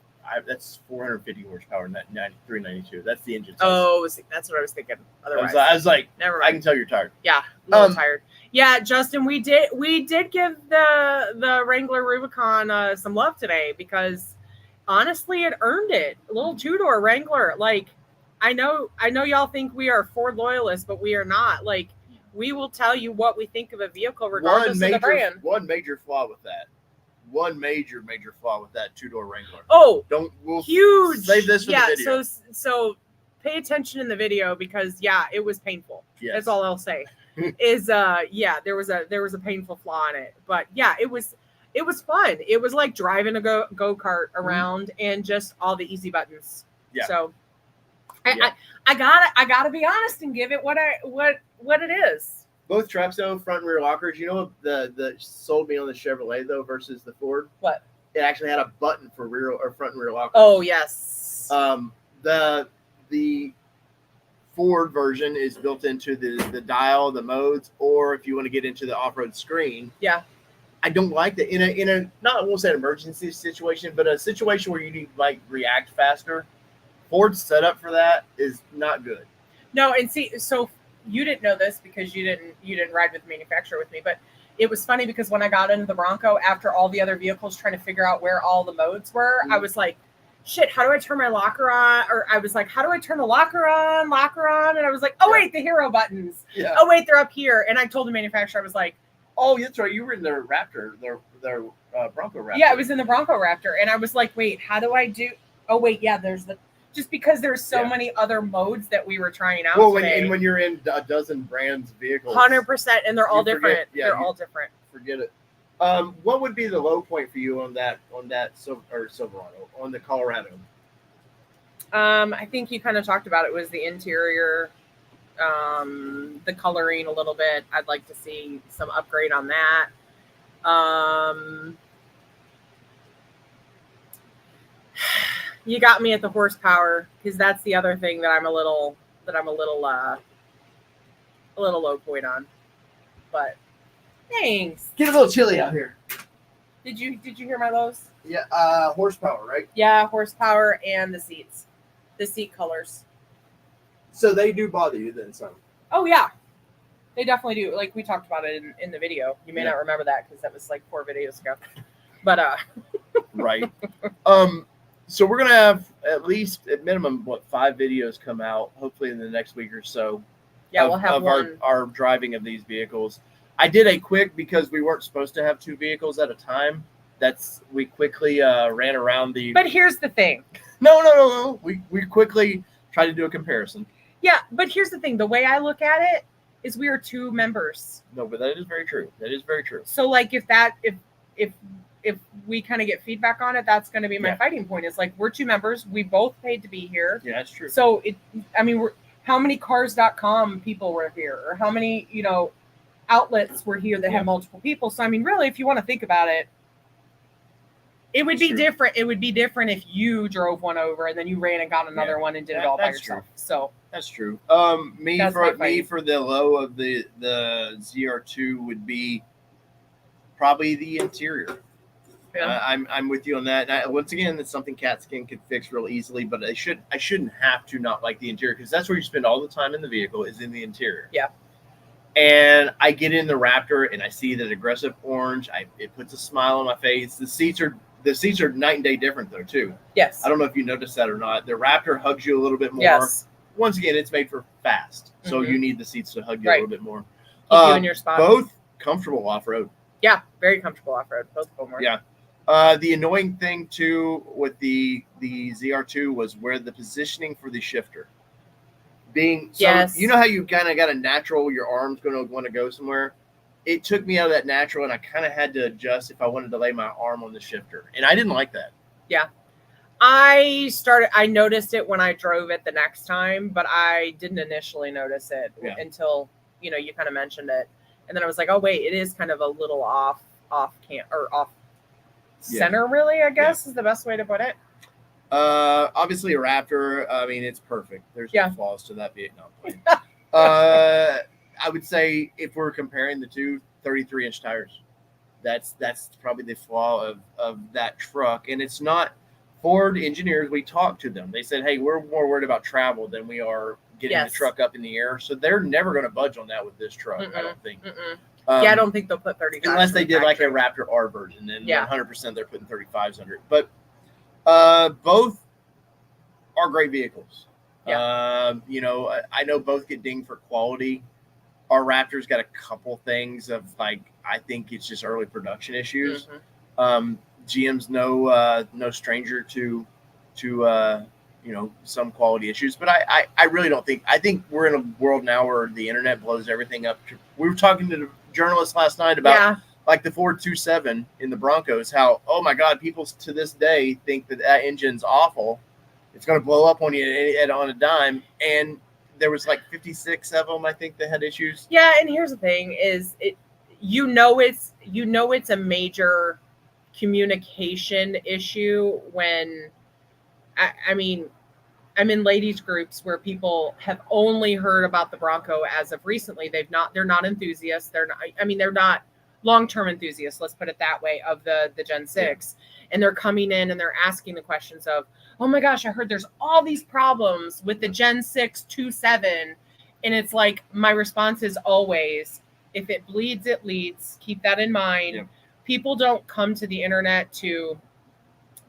that's 450 horsepower in that 392. That's the engine size. Oh, that's what I was thinking. Otherwise, I was like, never mind. I can tell you're tired. Yeah, a little tired. Yeah, Justin, we did give the Wrangler Rubicon some love today because honestly, it earned it. A little two-door Wrangler. Like, I know y'all think we are Ford loyalists, but we are not. Like, we will tell you what we think of a vehicle regardless of the brand. One major flaw with that. One major flaw with that two-door Wrangler. Oh, we'll huge. Save this for the video. So pay attention in the video because it was painful. Yes. That's all I'll say. There was a painful flaw in it. But yeah, it was it was fun. It was like driving a go-kart around and just all the easy buttons. Yeah. So I gotta be honest and give it what it is. Both trucks though, front and rear lockers. You know what the sold me on the Chevrolet though versus the Ford? What? It actually had a button for rear or front and rear lockers. Oh yes. The Ford version is built into the dial, the modes, or if you want to get into the off-road screen. Yeah. I don't like that in a not I won't say an emergency situation, but a situation where you need to like react faster. Ford's setup for that is not good. No, and see, so you didn't know this because you didn't ride with the manufacturer with me, but it was funny because when I got into the Bronco, after all the other vehicles trying to figure out where all the modes were, I was like, shit, how do I turn my locker on? Or I was like, how do I turn the locker on? And I was like, oh wait, the hero buttons. Yeah. Oh wait, they're up here. And I told the manufacturer, I was like, oh, that's right, you were in their Raptor, their Bronco Raptor. Yeah, I was in the Bronco Raptor, and I was like, wait, how do I do? Oh wait, yeah, there's just because there's so many other modes that we were trying out. Well, when you're in a dozen brands vehicles, 100%, and they're all different. Yeah, they're all different. Forget it. What would be the low point for you on that Silverado, on the Colorado? I think you kind of talked about it was the interior, the coloring a little bit. I'd like to see some upgrade on that. You got me at the horsepower because that's the other thing that I'm a little low point on. But thanks. Get a little chilly out here. Did you hear my lows? Yeah, horsepower, right? Yeah, horsepower and the seats, the seat colors. So they do bother you then some. Oh yeah, they definitely do. Like we talked about it in the video. You may not remember that because that was like 4 videos ago. But right. So we're gonna have at minimum 5 videos come out, hopefully in the next week or so. Yeah, we'll have our driving of these vehicles. I did a quick because we weren't supposed to have 2 vehicles at a time. We quickly ran around the. But here's the thing. No. We quickly tried to do a comparison. Yeah, but here's the thing. The way I look at it is we are 2 members. No, but that is very true. That is very true. So like if we kind of get feedback on it, that's going to be my fighting point. Is like we're 2 members. We both paid to be here. Yeah, that's true. So how many cars.com people were here, or how many outlets were here that have multiple people? So I mean, really, if you want to think about it, it would be different. It would be different if you drove one over and then you ran and got another one and did it all by yourself. True. So that's true. Me for the low of the ZR2 would be probably the interior. Yeah. I'm with you on that. Once again, that's something Cat Skin could fix real easily, but I shouldn't have to not like the interior because that's where you spend all the time in the vehicle is in the interior. Yeah. And I get in the Raptor and I see that aggressive orange. It puts a smile on my face. The seats are night and day different though too. Yes. I don't know if you noticed that or not. The Raptor hugs you a little bit more. Yes. Once again, it's made for fast, so you need the seats to hug you a little bit more. Keep you in your spot. Both comfortable off road. Yeah, very comfortable off road. Both of them were. Yeah. The annoying thing too with the ZR2 was where the positioning for the shifter being. So you know how you kind of got a natural, your arm's going to want to go somewhere. It took me out of that natural, and I kind of had to adjust if I wanted to lay my arm on the shifter, and I didn't like that. Yeah. I noticed it when I drove it the next time, but I didn't initially notice it until, you kind of mentioned it. And then I was like, oh wait, it is kind of a little off center, really, I guess is the best way to put it. Obviously a Raptor, I mean, it's perfect. There's no flaws to that vehicle. I would say if we're comparing the two, 33-inch tires. That's probably the flaw of that truck. And it's not Ford engineers. We talked to them. They said, hey, we're more worried about travel than we are getting the truck up in the air. So they're never going to budge on that with this truck, I don't think. I don't think they'll put 35. Unless they did like a Raptor R version, then 100% they're putting 35s under it. But both are great vehicles. Yeah. I know both get dinged for quality. Our Raptor's got a couple things of I think it's just early production issues. GM's no stranger to some quality issues, but I really don't think. I think we're in a world now where the internet blows everything up. We were talking to the journalists last night about like the Ford 2.7 in the Broncos, how, oh my God, people to this day think that engine's awful. It's going to blow up on you on a dime. And there was like 56 of them, I think, that had issues. Yeah, and here's the thing is it's a major communication issue when I mean, I'm in ladies groups where people have only heard about the Bronco as of recently. They're not enthusiasts. They're not long-term enthusiasts, let's put it that way, of the Gen 6. Yeah. And they're coming in and they're asking the questions of, oh my gosh, I heard there's all these problems with the Gen 6 2.7. And it's like, my response is always, if it bleeds, it leads. Keep that in mind. Yeah. People don't come to the internet to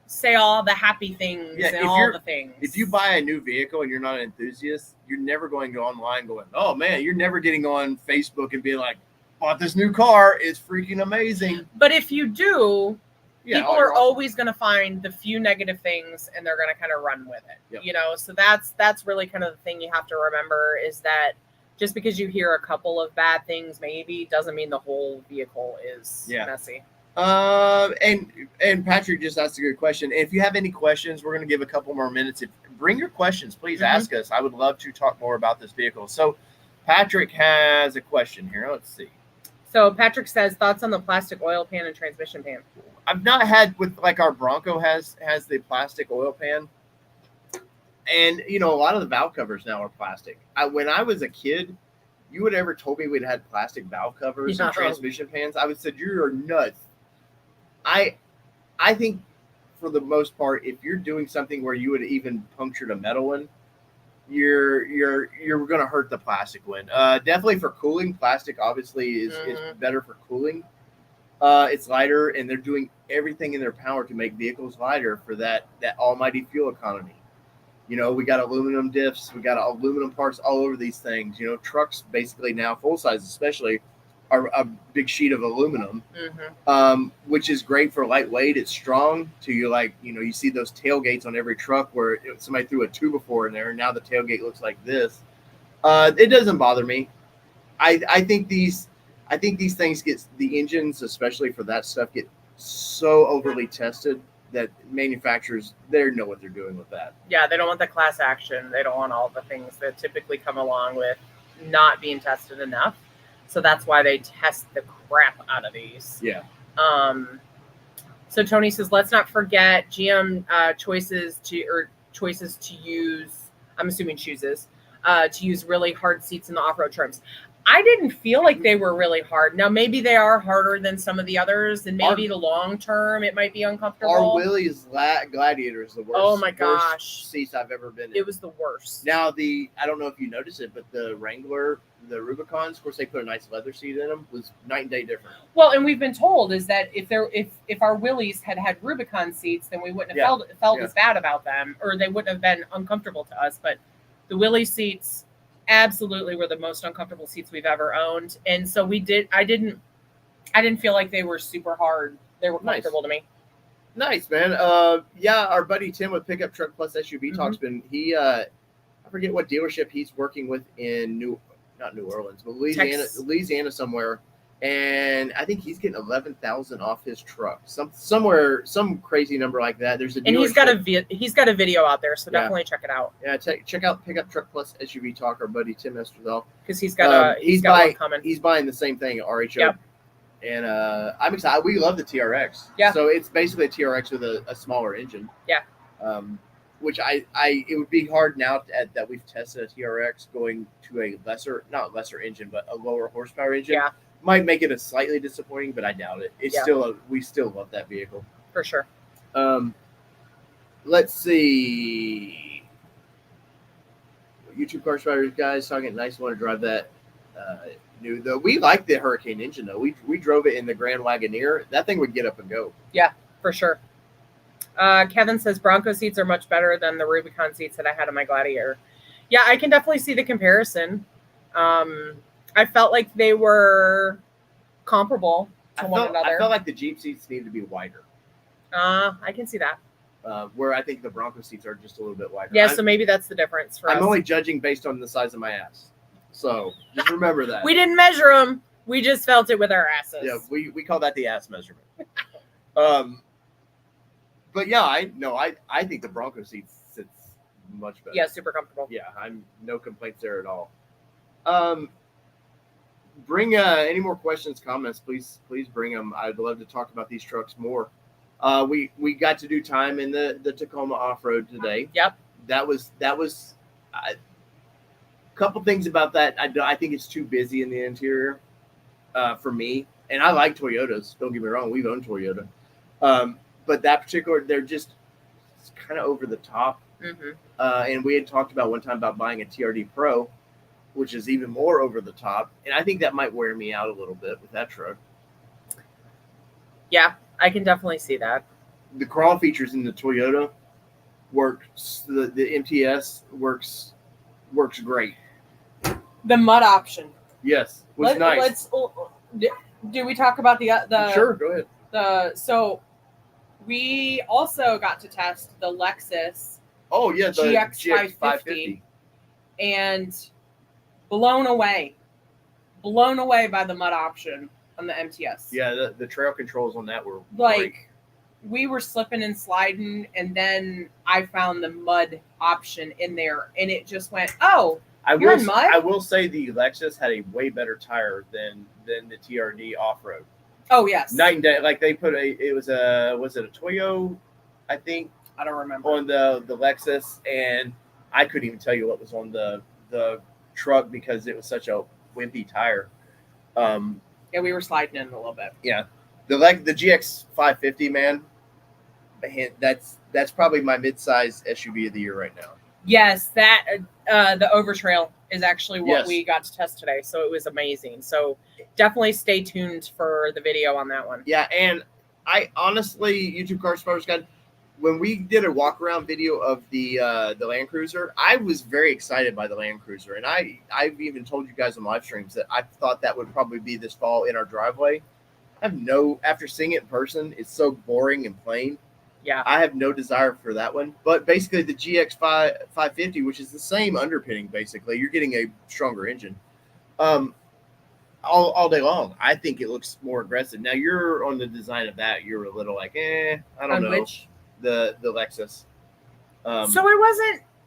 say all the happy things and all the things. If you buy a new vehicle and you're not an enthusiast, you're never going to go online going, oh man, you're never getting on Facebook and being like, bought this new car, it's freaking amazing. But if you do, people are always going to find the few negative things and they're going to kind of run with it. Yep. You know, so that's really kind of the thing you have to remember, is that just because you hear a couple of bad things maybe doesn't mean the whole vehicle is messy. And Patrick just asked a good question. If you have any questions, we're going to give a couple more minutes. Bring your questions, please ask us. I would love to talk more about this vehicle. So Patrick has a question here. Let's see. So Patrick says, thoughts on the plastic oil pan and transmission pan? I've not had with, like, our Bronco has the plastic oil pan. And, you know, a lot of the valve covers now are plastic. When I was a kid, you would ever told me we'd had plastic valve covers and transmission pans, I would have said, you're nuts. I think for the most part, if you're doing something where you would even punctured a metal one, you're going to hurt the plastic one. Definitely for cooling, plastic obviously is better for cooling. It's lighter, and they're doing everything in their power to make vehicles lighter for that almighty fuel economy. You know, we got aluminum diffs, we got aluminum parts all over these things. You know, trucks basically now, full size especially, are a big sheet of aluminum, which is great for lightweight. It's strong to you. Like, you know, you see those tailgates on every truck where somebody threw a 2x4 in there, and now the tailgate looks like this. It doesn't bother me. I think these things get, the engines, especially for that stuff, get so overly tested that manufacturers, they know what they're doing with that. Yeah, they don't want the class action. They don't want all the things that typically come along with not being tested enough. So that's why they test the crap out of these. Yeah. So Tony says, let's not forget GM choices to use, I'm assuming chooses, to use really hard seats in the off-road trims. I didn't feel like they were really hard. Now, maybe they are harder than some of the others, and maybe the long term it might be uncomfortable. Our Willys Gladiator is the worst. Oh my gosh, seats I've ever been in. It was the worst. Now I don't know if you noticed it, but the Wrangler, the Rubicons, of course they put a nice leather seat in them, was night and day different. Well, and we've been told is that if our Willys had Rubicon seats, then we wouldn't have felt as bad about them, or they wouldn't have been uncomfortable to us. But the Willys seats absolutely were the most uncomfortable seats we've ever owned, and so I didn't feel like they were super hard. They were comfortable to me. Nice, man. Our buddy Tim with Pickup Truck Plus SUV Talk's been, I forget what dealership he's working with in not New Orleans, but Louisiana somewhere, and I think he's getting 11,000 off his truck. Some crazy number like that. There's a and he's got a video out there, so definitely check it out. Yeah, check out Pickup Truck Plus SUV Talk, our buddy Tim Estradahl, because he's got one coming. He's buying the same thing, RHO. Yep. And I'm excited. We love the TRX. Yeah. So it's basically a TRX with a smaller engine. Yeah. Which it would be hard now that we've tested a TRX going to a not lesser engine, but a lower horsepower engine. Yeah. Might make it a slightly disappointing, but I doubt it. We still love that vehicle. For sure. Let's see. YouTube Car Spiders guys talking nice. Want to drive that new though. We like the Hurricane engine though. We drove it in the Grand Wagoneer. That thing would get up and go. Yeah, for sure. Kevin says Bronco seats are much better than the Rubicon seats that I had in my Gladiator. Yeah, I can definitely see the comparison. I felt like they were comparable to one another. I felt like the Jeep seats needed to be wider. I can see that. Where I think the Bronco seats are just a little bit wider. Yeah, so maybe that's the difference for us. I'm only judging based on the size of my ass. So just remember that. We didn't measure them. We just felt it with our asses. Yeah, we call that the ass measurement. But yeah, I think the Bronco seat sits much better. Yeah, super comfortable. Yeah, I'm no complaints there at all. Bring any more questions, comments, please bring them. I'd love to talk about these trucks more. We got to do time in the Tacoma off-road today. Yep. That was a couple things about that. I think it's too busy in the interior for me, and I like Toyotas. Don't get me wrong, we've owned Toyota, but that particular, they're just kind of over the top. Mm-hmm. And we had talked about one time about buying a TRD Pro, which is even more over the top, and I think that might wear me out a little bit with that truck. Yeah, I can definitely see that. The crawl features in the Toyota works. The MTS works great. The mud option. Yes, was nice. Do we talk about the? Sure, go ahead. So we also got to test the Lexus. Oh yeah, the GX 550, and blown away by the mud option on the MTS. Yeah, the trail controls on that were like great. We were slipping and sliding, and then I found the mud option in there, and it just went, oh, you're in mud? I will say the Lexus had a way better tire than the TRD off-road. Oh, yes. Night and day. Like they put was it a Toyo, I think? I don't remember. On the Lexus, and I couldn't even tell you what was on the truck because it was such a wimpy tire. Yeah, we were sliding in a little bit. Yeah. The GX 550, man, that's probably my mid-size SUV of the year right now. Yes, that the Overtrail is actually what we got to test today, so it was amazing. So definitely stay tuned for the video on that one. Yeah, and I honestly, YouTube Car Spotters Guide, when we did a walk-around video of the Land Cruiser, I was very excited by the Land Cruiser, and I've even told you guys on live streams that I thought that would probably be this fall in our driveway. After seeing it in person, it's so boring and plain. Yeah. I have no desire for that one. But basically the GX 550, which is the same underpinning, basically, you're getting a stronger engine. All day long. I think it looks more aggressive. Now you're on the design of that, you're a little like, I don't know. Which? The Lexus. So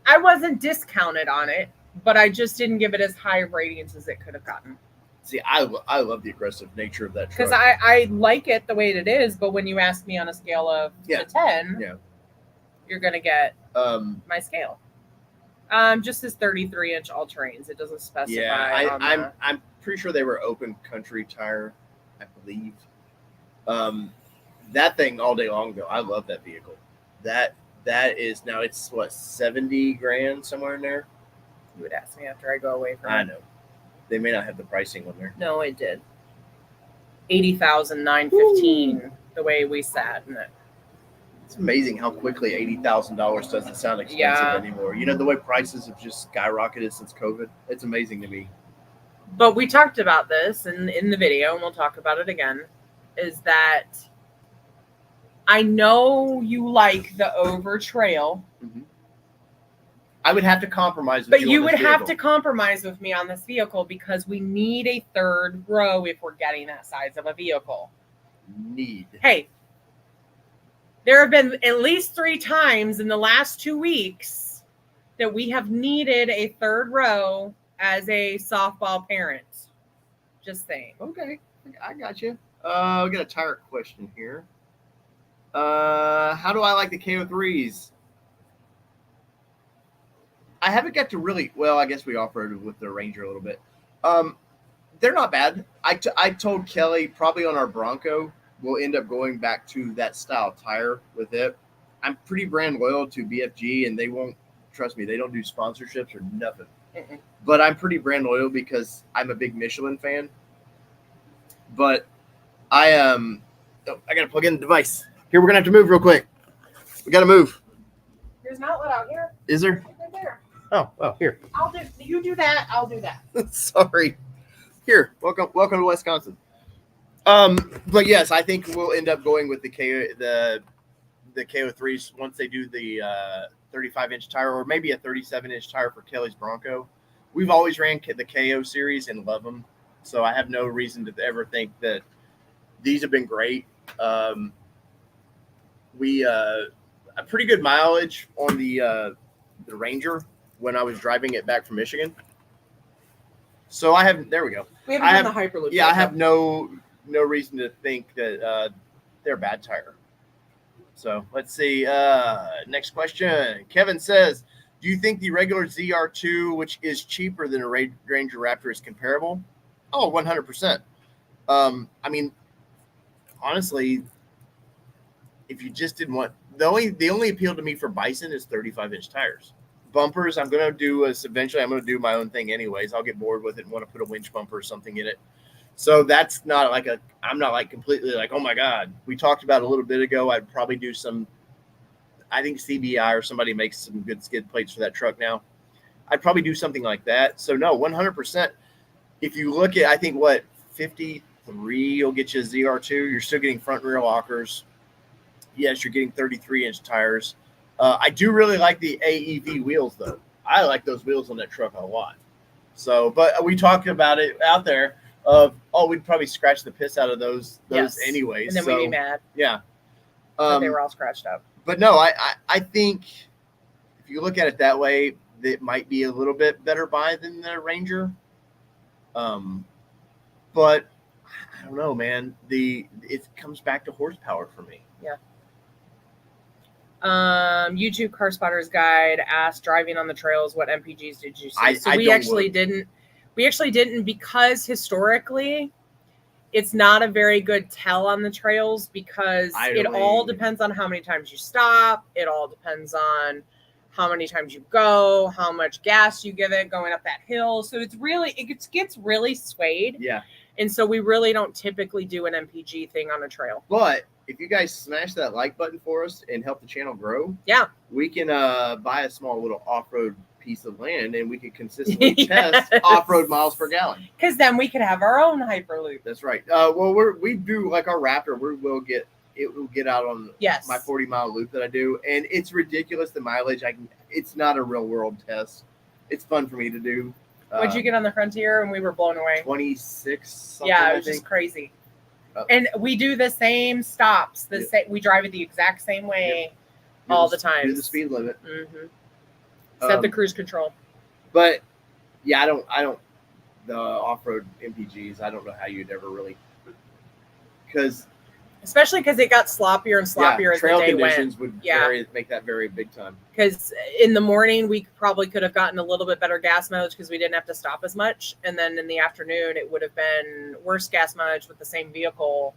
I wasn't discounted on it, but I just didn't give it as high ratings as it could have gotten. See, I love the aggressive nature of that truck. Because I like it the way it is, but when you ask me on a scale of to 10, you're going to get my scale. Just as 33-inch all-terrains. It doesn't specify. Yeah, I'm pretty sure they were open country tire, I believe. That thing all day long, though. I love that vehicle. That is, now it's, what, $70,000 somewhere in there? You would ask me after I go away from I know. They may not have the pricing on there. No, it did. $80,915. The way we sat in it. It's amazing how quickly $80,000 doesn't sound expensive anymore. You know, the way prices have just skyrocketed since COVID. It's amazing to me. But we talked about this in the video, and we'll talk about it again, is that I know you like the Overtrail. Mm-hmm. I would have to compromise with but you. You would have to compromise with me on this vehicle because we need a third row if we're getting that size of a vehicle. Hey, there have been at least 3 times in the last 2 weeks that we have needed a third row as a softball parent. Just saying. Okay, I got you. We got a tire question here. How do I like the KO3s? I haven't got to really, well, I guess we off-roaded with the Ranger a little bit. They're not bad. I told Kelly probably on our Bronco, we'll end up going back to that style tire with it. I'm pretty brand loyal to BFG, and they won't, trust me, they don't do sponsorships or nothing. Mm-mm. But I'm pretty brand loyal because I'm a big Michelin fan. But I got to plug in the device. Here, we're going to have to move real quick. We got to move. There's an outlet out here. Is there? Right there. Oh, well, here. You do that, I'll do that. Sorry. Here, welcome to Wisconsin. But yes, I think we'll end up going with the KO3s once they do the 35-inch tire, or maybe a 37-inch tire for Kelly's Bronco. We've always ran the KO series and love them. So I have no reason to ever think that these have been great. We a pretty good mileage on the Ranger when I was driving it back from Michigan. So I have, there we go. We haven't done the Hyperloop. Yeah, I have no reason to think that they're a bad tire. So let's see. Next question. Kevin says, do you think the regular ZR2, which is cheaper than a Ranger Raptor, is comparable? Oh, 100%. I mean, honestly, if you just didn't want, the only appeal to me for Bison is 35-inch tires. Bumpers, I'm going to do eventually. I'm going to do my own thing anyways. I'll get bored with it and want to put a winch bumper or something in it. So that's not like I'm not like completely like, oh my God. We talked about a little bit ago. I'd probably do some, I think CBI or somebody makes some good skid plates for that truck now. I'd probably do something like that. So no, 100%. If you look at, I think 53 will get you a ZR2. You're still getting front and rear lockers. Yes, you're getting 33-inch tires. I do really like the AEV wheels, though. I like those wheels on that truck a lot. So, but we talked about it out there of, we'd probably scratch the piss out of those anyways. And then we'd be mad. Yeah. They were all scratched up. But no, I think if you look at it that way, it might be a little bit better buy than the Ranger. But I don't know, man. It comes back to horsepower for me. Yeah. YouTube Car Spotter's Guide asked, driving on the trails, what MPGs did you see? We actually didn't because historically it's not a very good tell on the trails because it all depends on how many times you stop. It all depends on how many times you go, how much gas you give it going up that hill. So it gets really swayed. Yeah. And so we really don't typically do an MPG thing on a trail. But if you guys smash that like button for us and help the channel grow, we can buy a small little off-road piece of land and we can consistently test off-road miles per gallon. Because then we could have our own Hyperloop. That's right. Well, we do like our Raptor. Will get out on my 40-mile loop that I do, and it's ridiculous the mileage. It's not a real world test. It's fun for me to do. What'd you get on the Frontier? And we were blown away. 26. Yeah, it was just crazy. And we do the same stops. We drive it the exact same way all the time. Do the speed limit. Mm-hmm. Set the cruise control. But yeah, I don't. The off-road MPGs, I don't know how you'd ever really, especially because it got sloppier and sloppier as the day went. Trail conditions would make that very big time. Because in the morning, we probably could have gotten a little bit better gas mileage because we didn't have to stop as much. And then in the afternoon, it would have been worse gas mileage with the same vehicle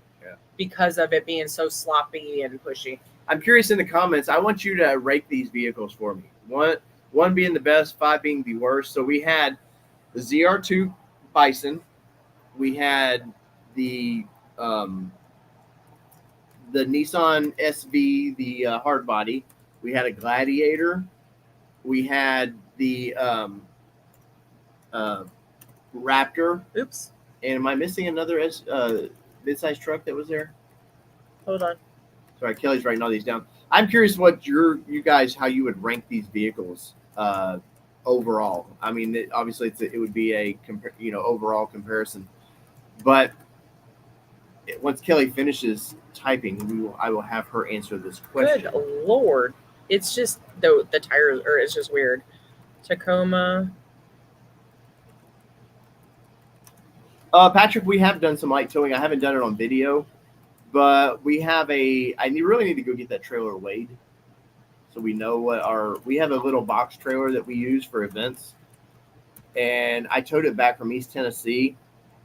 because of it being so sloppy and pushy. I'm curious in the comments. I want you to rate these vehicles for me. One being the best, 5 being the worst. So we had the ZR2 Bison. We had the Nissan SV, the hard body. We had a Gladiator. We had the Raptor. Oops. And am I missing another mid-sized truck that was there? Hold on. Sorry, Kelly's writing all these down. I'm curious what how you would rank these vehicles overall. I mean, obviously it would be a overall comparison, but once Kelly finishes typing, I will have her answer this question. Good Lord. It's just the tires, or it's just weird. Tacoma. Patrick, we have done some light towing. I haven't done it on video, but we have I really need to go get that trailer weighed. So we know we have a little box trailer that we use for events. And I towed it back from East Tennessee.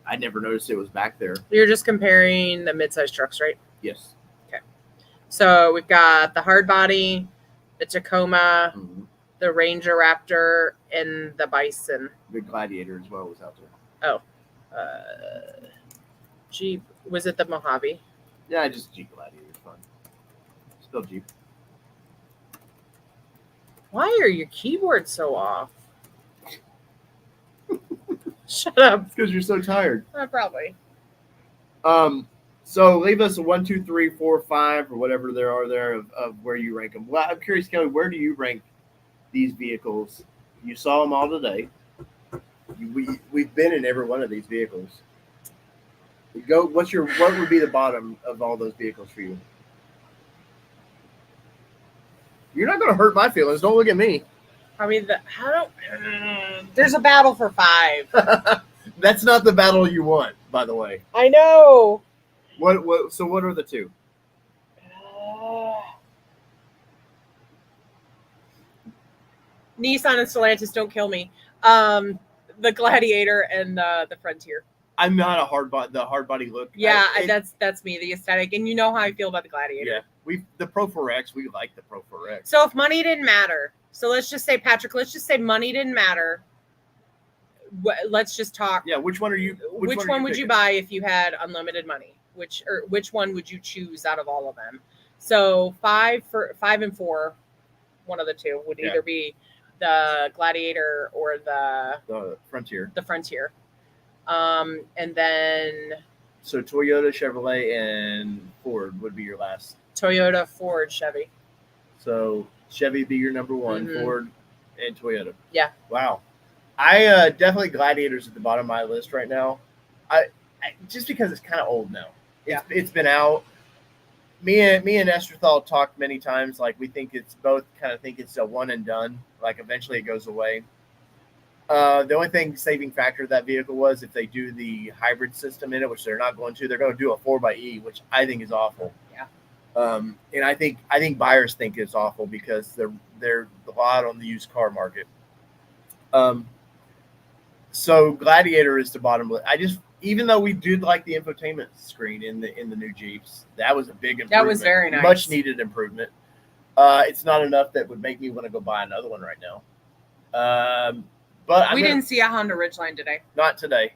I never noticed it was back there. You're just comparing the mid-sized trucks, right? Yes. Okay. So we've got the hard body, the Tacoma, the Ranger Raptor, and the Bison. The Gladiator as well was out there. Oh. Jeep. Was it the Mojave? Yeah, just Jeep Gladiator. It's fun. Still Jeep. Why are your keyboards so off? Shut up. It's because you're so tired. Probably. So leave us a 1, 2, 3, 4, 5, or whatever there are there of where you rank them. Well, I'm curious, Kelly, where do you rank these vehicles? You saw them all today. We've been in every one of these vehicles. Go. What would be the bottom of all those vehicles for you? You're not going to hurt my feelings. Don't look at me. I mean, there's a battle for 5. That's not the battle you want, by the way. I know. What? So what are the 2? Nissan and Stellantis, don't kill me. The Gladiator and the Frontier. I'm not the hard body look. Yeah, that's me, the aesthetic, and you know how I feel about the Gladiator. Yeah, the Pro 4X, we like the Pro 4X. So if money didn't matter, so let's just say, Patrick, money didn't matter. Let's just talk. Yeah, which one are you? Which one would you buy if you had unlimited money? Which one would you choose out of all of them? So 5 and 4, one of the 2 would either be the Gladiator or the Frontier. The Frontier. And then so Toyota, Chevrolet, and Ford would be your last. Toyota, Ford, Chevy. So Chevy be your number 1, Ford, and Toyota. Yeah. Wow. I definitely Gladiator's at the bottom of my list right now. I just because it's kind of old now. It's been out. Me and Esterthal talked many times. Like we think it's a one and done. Like eventually it goes away. The only saving factor of that vehicle was if they do the hybrid system in it, which they're not going to. They're going to do a 4xe, which I think is awful. Yeah. And I think buyers think it's awful because they're a lot on the used car market. So Gladiator is the bottom. Even though we did like the infotainment screen in the new Jeeps, that was a big improvement. That was very nice. Much needed improvement. It's not enough that would make me want to go buy another one right now. But we didn't see a Honda Ridgeline today. Not today.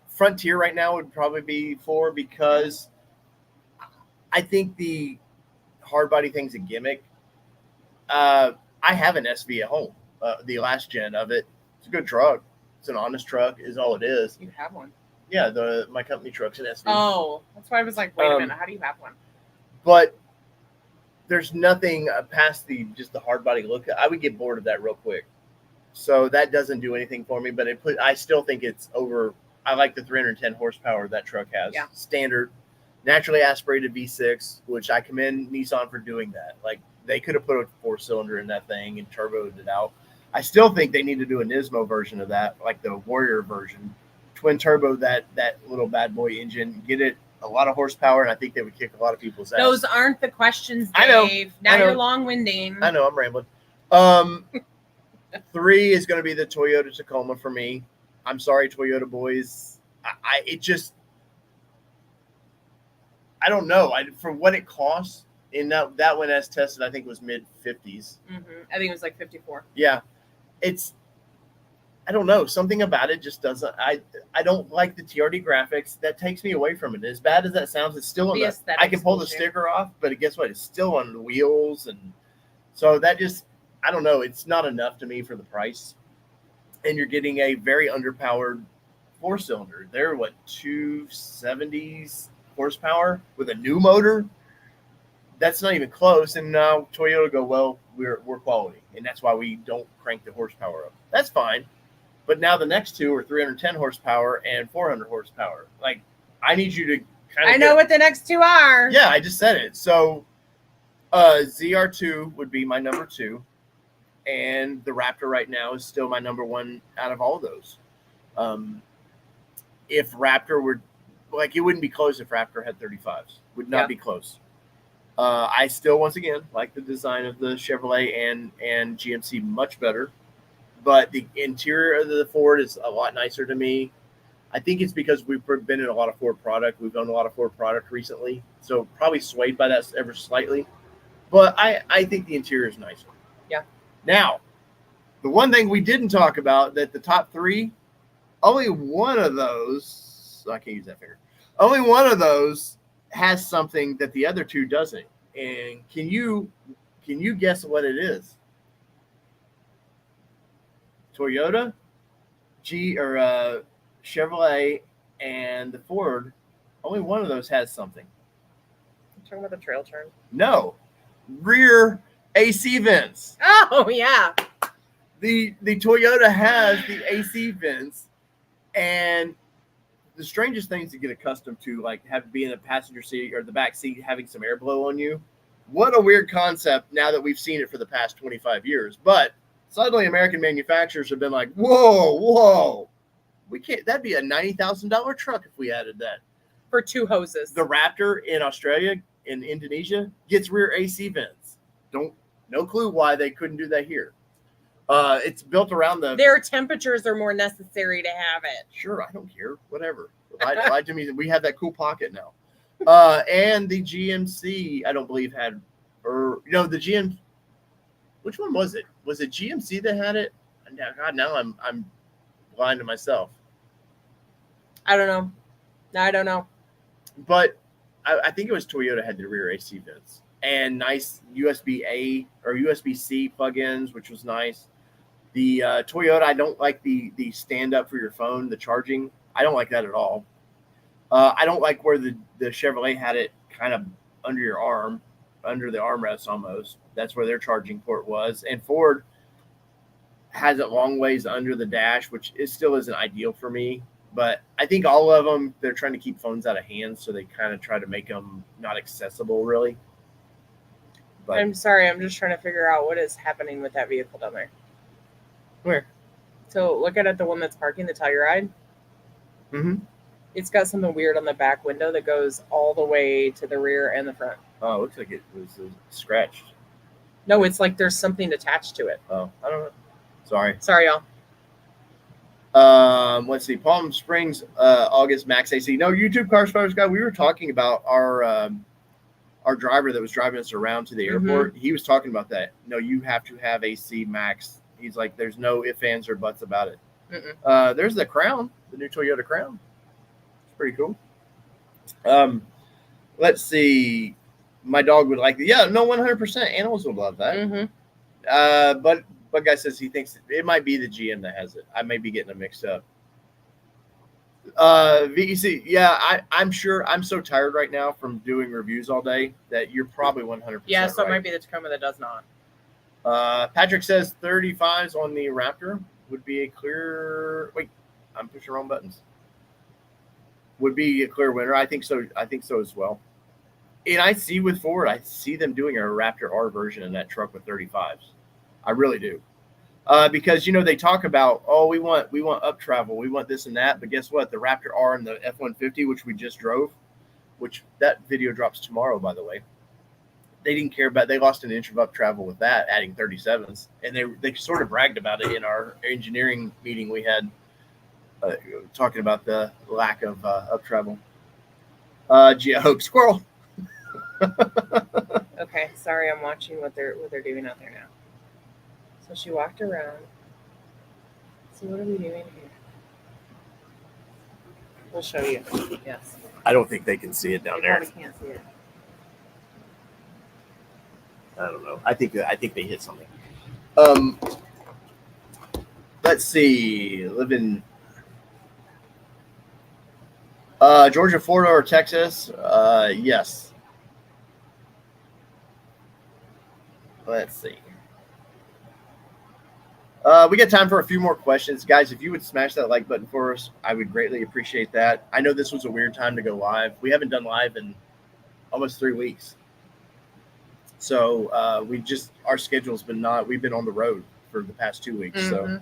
Frontier right now would probably be 4 because I think the hard body thing's a gimmick. I have an SV at home, the last gen of it. It's a good truck. It's an honest truck, is all it is. You have one? Yeah, my company truck's an SV. Oh, that's why I was like, wait a minute, how do you have one? But there's nothing past just the hard body look. I would get bored of that real quick. So that doesn't do anything for me, but I still think it's over. I like the 310 horsepower that truck has. Yeah. Standard, naturally aspirated V6, which I commend Nissan for doing that. Like they could have put a 4-cylinder in that thing and turboed it out. I still think they need to do a Nismo version of that, like the Warrior version. Twin turbo that little bad boy engine, get it a lot of horsepower, and I think they would kick a lot of people's ass. Those aren't the questions, Dave. I know. Now you're long-winding. I know, I'm rambling. 3 is going to be the Toyota Tacoma for me. I'm sorry, Toyota boys. I don't know. For what it costs, in that one as tested, I think it was mid-50s. I think it was like 54. Yeah. I don't know. Something about it just doesn't. I don't like the TRD graphics. That takes me away from it. As bad as that sounds, it's still on I can pull the sticker off, but guess what? It's still on the wheels. And so that just, I don't know. It's not enough to me for the price. And you're getting a very underpowered 4-cylinder. They're 270s horsepower with a new motor. That's not even close. And now Toyota go, well, we're quality. And that's why we don't crank the horsepower up. That's fine. But now the next 2 are 310 horsepower and 400 horsepower. Like, I need you to kind of. I know what the next 2 are. Yeah, I just said it. So, ZR2 would be my number 2. And the Raptor right now is still my number 1 out of all of those. If Raptor were, it wouldn't be close if Raptor had 35s. Would not be close. I still, once again, like the design of the Chevrolet and GMC much better, but the interior of the Ford is a lot nicer to me. I think it's because we've been in a lot of Ford product. We've owned a lot of Ford product recently, so probably swayed by that ever slightly. But I think the interior is nicer. Yeah. Now, the one thing we didn't talk about, that the top 3, only one of those, I can't use that finger, only one of those has something that the other 2 doesn't. And can you guess what it is? Toyota, Chevrolet, and the Ford, only one of those has something. You're talking about the trail turn? No. Rear AC vents. Oh, yeah. The Toyota has the AC vents, and the strangest things to get accustomed to, like being in a passenger seat or the back seat, having some air blow on you. What a weird concept now that we've seen it for the past 25 years. But suddenly American manufacturers have been like, whoa, we can't, that'd be a $90,000 truck if we added that. For 2 hoses. The Raptor in Australia, in Indonesia, gets rear AC vents. No clue why they couldn't do that here. It's built around their temperatures are more necessary to have it. Sure, I don't care. Whatever. Lie to me. We have that cool pocket now. And the GMC, I don't believe had, or the GM. Which one was it? Was it GMC that had it? God, now I'm blind to myself. I don't know. I don't know. But I think it was Toyota had the rear AC vents and nice USB-A or USB-C plugins, which was nice. The Toyota, I don't like the stand up for your phone, the charging. I don't like that at all. I don't like where the Chevrolet had it kind of under your arm, under the armrest almost. That's where their charging port was. And Ford has it long ways under the dash, which still isn't ideal for me. But I think all of them, they're trying to keep phones out of hands, so they kind of try to make them not accessible, really. But I'm sorry, I'm just trying to figure out what is happening with that vehicle down there. Where? So look at the one that's parking the Telluride. Mm-hmm. It's got something weird on the back window that goes all the way to the rear and the front. Oh, it looks like it was scratched. No, it's like there's something attached to it. Oh, I don't know. Sorry, y'all. Let's see. Palm Springs, August Max AC. No, YouTube Car Spotters guy. We were talking about our driver that was driving us around to the airport. Mm-hmm. He was talking about that. No, you have to have AC Max. He's like, there's no ifs, ands, or buts about it. Mm-mm. There's the Crown, the new Toyota Crown. It's pretty cool. Let's see. My dog would like it. Yeah, no, 100%. Animals would love that. Mm-hmm. But guy says he thinks it might be the GM that has it. I may be getting them mixed up. VEC, yeah, I'm sure. I'm so tired right now from doing reviews all day that you're probably 100%. Yeah, so right. It might be the Tacoma that does not. Patrick says 35s on the Raptor would be a clear. Wait, I'm pushing wrong buttons. Would be a clear winner. I think so. I think so as well. And I see with Ford, I see them doing a Raptor R version in that truck with 35s. I really do. Because, they talk about, we want up travel. We want this and that. But guess what? The Raptor R and the F-150, which we just drove, which that video drops tomorrow, by the way. They didn't care about, they lost an inch of up travel with that, adding 37s. And they sort of bragged about it in our engineering meeting we had, talking about the lack of up travel. Hope squirrel. Okay, sorry, I'm watching what they're doing out there now. So she walked around. So what are we doing here? We'll show you. Yes. I don't think they can see it down there. They can't see it. I don't know. I think they hit something. Let's see. Live in Georgia, Florida, or Texas? Yes. Let's see. We got time for a few more questions. Guys, if you would smash that like button for us, I would greatly appreciate that. I know this was a weird time to go live. We haven't done live in almost 3 weeks. So our schedule's been we've been on the road for the past 2 weeks. Mm-hmm.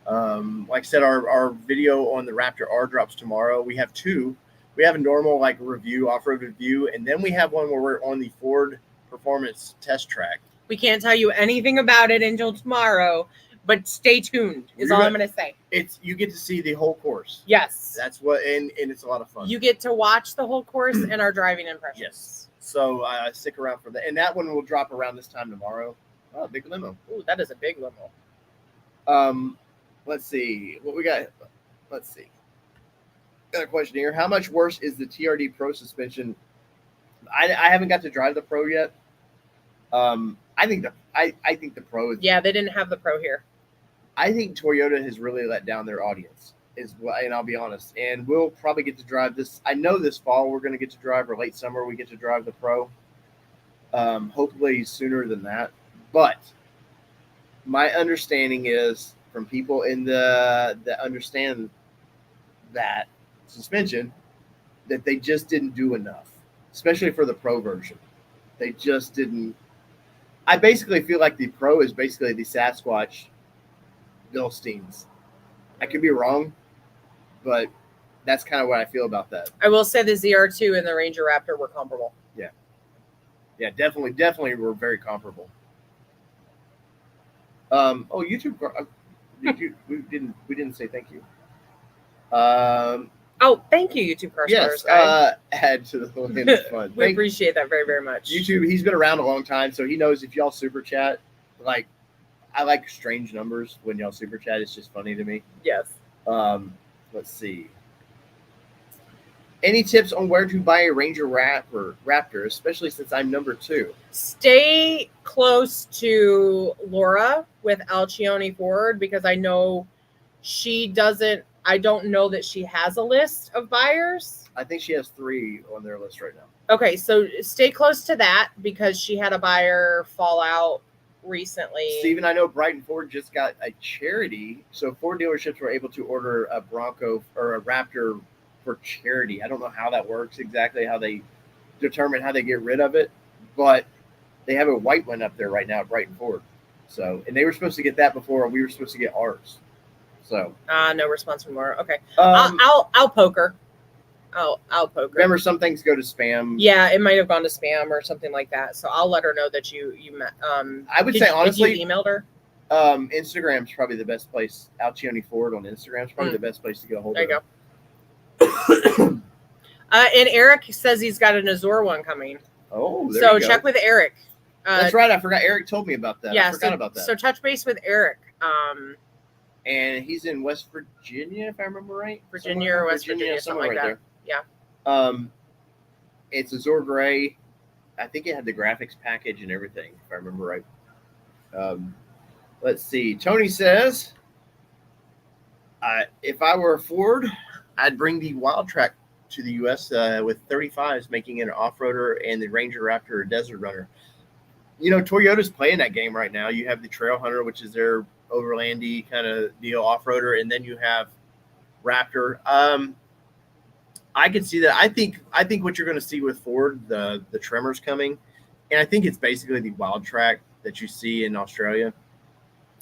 So like I said, our video on the Raptor R drops tomorrow. We have 2. We have a normal review, off-road review, and then we have one where we're on the Ford Performance Test Track. We can't tell you anything about it until tomorrow, but stay tuned is all I'm going to say. You get to see the whole course. Yes. That's what, and it's a lot of fun. You get to watch the whole course and our driving impressions. Yes. So stick around for that. And that one will drop around this time tomorrow. Oh, big limo. Ooh, that is a big limo. Let's see what we got. Let's see. Got a question here. How much worse is the TRD Pro suspension? I haven't got to drive the Pro yet. I think the Pro is. Yeah, they didn't have the Pro here. I think Toyota has really let down their audience. And I'll be honest. And we'll probably get to drive this. I know this fall we're going to get to drive, or late summer we get to drive the Pro. Hopefully sooner than that. But my understanding is from people in that understand that suspension that they just didn't do enough, especially for the Pro version. They just didn't. I basically feel like the Pro is basically the Sasquatch Bilsteins. I could be wrong, but that's kind of what I feel about that. I will say the ZR2 and the Ranger Raptor were comparable. Yeah, definitely were very comparable. YouTube, we didn't say thank you. Thank you, YouTube Car Yes, add to the land of fun. We appreciate that very, very much. YouTube, he's been around a long time, so he knows if y'all super chat, like, I like strange numbers when y'all super chat. It's just funny to me. Yes. Let's see. Any tips on where to buy a Ranger Raptor, especially since I'm number 2? Stay close to Laura with Alcione Ford because I know she doesn't. I don't know that she has a list of buyers. I think she has 3 on their list right now. Okay, so stay close to that because she had a buyer fall out recently. Steven, I know Brighton Ford just got a charity, so Ford dealerships were able to order a Bronco or a Raptor for charity. I don't know how that works exactly, how they determine how they get rid of it, but they have a white one up there right now at Brighton Ford. So, and they were supposed to get that before we were supposed to get ours. So, no response from Laura. Okay, I'll poke her. I'll poke her. Remember, some things go to spam. Yeah, it might have gone to spam or something like that. So I'll let her know that you met. I would say honestly, you emailed her. Instagram's probably the best place. Alcione Ford on Instagram's probably the best place to get a hold of. There you go. And Eric says he's got an Azure one coming. Oh, there so you go. Check with Eric. That's right. I forgot. Eric told me about that. Yeah, I forgot about that. So touch base with Eric. And he's in West Virginia, if I remember right. Virginia or West Virginia, something like that. There. Yeah. It's Azure Gray. I think it had the graphics package and everything, if I remember right. Let's see. Tony says, if I were a Ford, I'd bring the Wildtrak to the U.S. With 35s, making it an off-roader, and the Ranger Raptor a desert runner. You know, Toyota's playing that game right now. You have the Trail Hunter, which is their overlandy kind of deal, off-roader, and then you have Raptor. I can see that. I think what you're going to see with Ford, the Tremor's coming, and I think it's basically the Wildtrak that you see in Australia.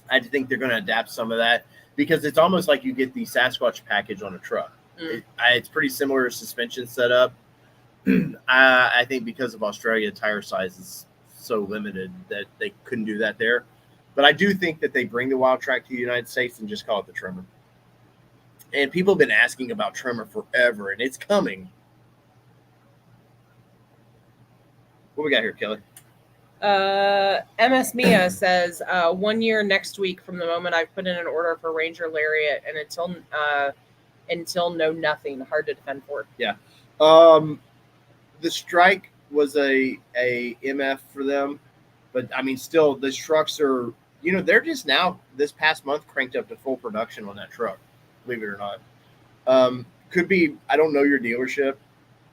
I think they're going to adapt some of that because it's almost like you get the Sasquatch package on a truck. It's pretty similar suspension setup. I think because of Australia, tire size is so limited that they couldn't do that there. But I do think that they bring the Wildtrak to the United States and just call it the Tremor. And people have been asking about Tremor forever, and it's coming. What we got here, Kelly? MS Mia says 1 year next week from the moment I put in an order for Ranger Lariat, and until know nothing, hard to defend Ford. Yeah. The strike was a MF for them, but I mean, still, the trucks are, you know, they're just now this past month cranked up to full production on that truck. Believe it or not. Could be, I don't know your dealership.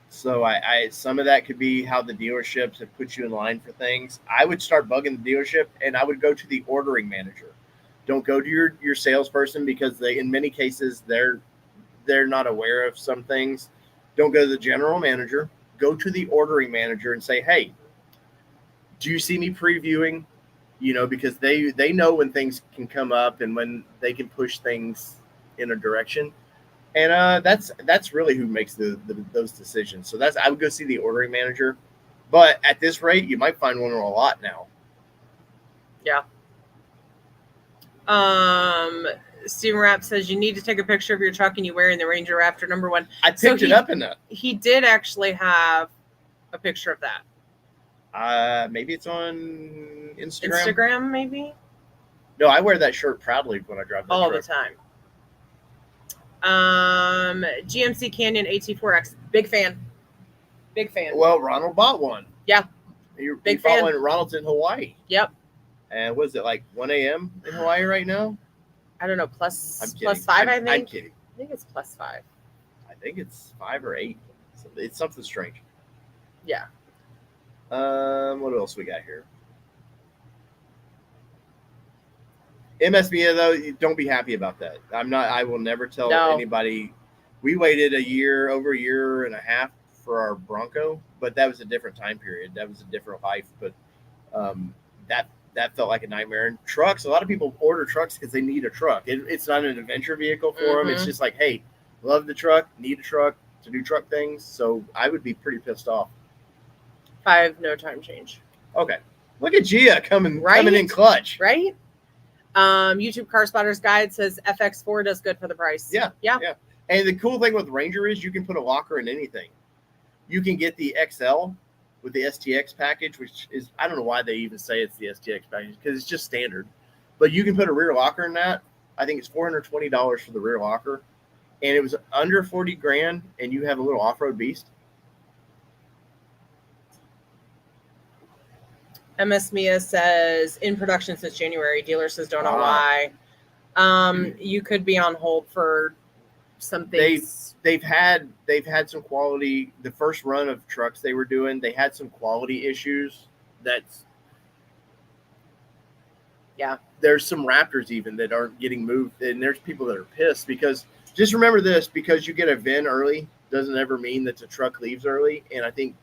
So I some of that could be how the dealerships have put you in line for things. I would start bugging the dealership and I would go to the ordering manager. Don't go to your salesperson because they, in many cases, they're not aware of some things. Don't go to the general manager. Go to the ordering manager and say, hey, do you see me previewing? You know, because they know when things can come up and when they can push things in a direction, and that's really who makes those decisions. So I would go see the ordering manager, but at this rate, you might find one on a lot now. Yeah. Steven Rapp says you need to take a picture of your truck and you wearing the Ranger Raptor #1. I picked it up in that. He did actually have a picture of that. Maybe it's on Instagram. Instagram, maybe. No, I wear that shirt proudly when I drive that all truck. the time. GMC Canyon AT4X, big fan. Well, Ronald bought one. Yeah, big fan. One. Ronald's in Hawaii. Yep. And what is it, like 1 a.m. in Hawaii right now? I don't know. +5, I think. I'm kidding. I think it's +5. I think it's 5 or 8. It's something strange. Yeah. What else we got here? MSBA, though, don't be happy about that. I will never tell anybody We waited over a year and a half for our Bronco, but that was a different time period. That was a different life. But that felt like a nightmare. And trucks, a lot of people order trucks because they need a truck. It's not an adventure vehicle for them. It's just like, hey, love the truck, need a truck to do truck things. So I would be pretty pissed off. 5, no time change. Okay. Look at Gia coming in clutch. Right? YouTube Car Spotters Guide says FX4 does good for the price. Yeah. And the cool thing with Ranger is you can put a locker in anything. You can get the XL with the STX package, which is, I don't know why they even say it's the STX package, because it's just standard. But you can put a rear locker in that. I think it's $420 for the rear locker. And it was under 40 grand, and you have a little off-road beast. MS Mia says, in production since January. Dealer says, don't know why. You could be on hold for some things. They've had some quality. The first run of trucks they were doing, they had some quality issues. There's some Raptors even that aren't getting moved, and there's people that are pissed because just remember this: because you get a VIN early doesn't ever mean that the truck leaves early. And I think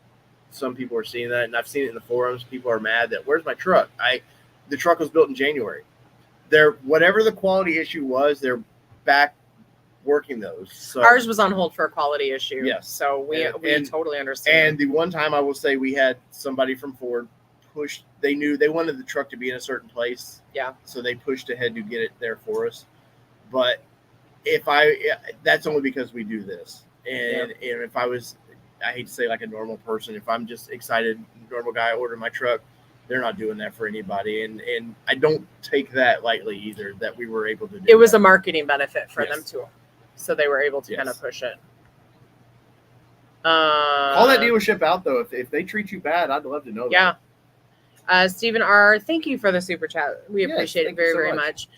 some people are seeing that, and I've seen it in the forums. People are mad that where's my truck? The truck was built in January. Whatever the quality issue was, they're back working those. So ours was on hold for a quality issue. Yes. So we totally understand. And the one time I will say we had somebody from Ford push. They knew they wanted the truck to be in a certain place. Yeah. So they pushed ahead to get it there for us. But that's only because we do this. And if I hate to say like a normal person, if I'm just excited, normal guy ordering my truck, they're not doing that for anybody. And I don't take that lightly either, that we were able to do it. Was a marketing benefit for them too. So they were able to kind of push it. Call that dealership out though. If they treat you bad, I'd love to know that. Stephen R., thank you for the super chat. We appreciate it very, very much.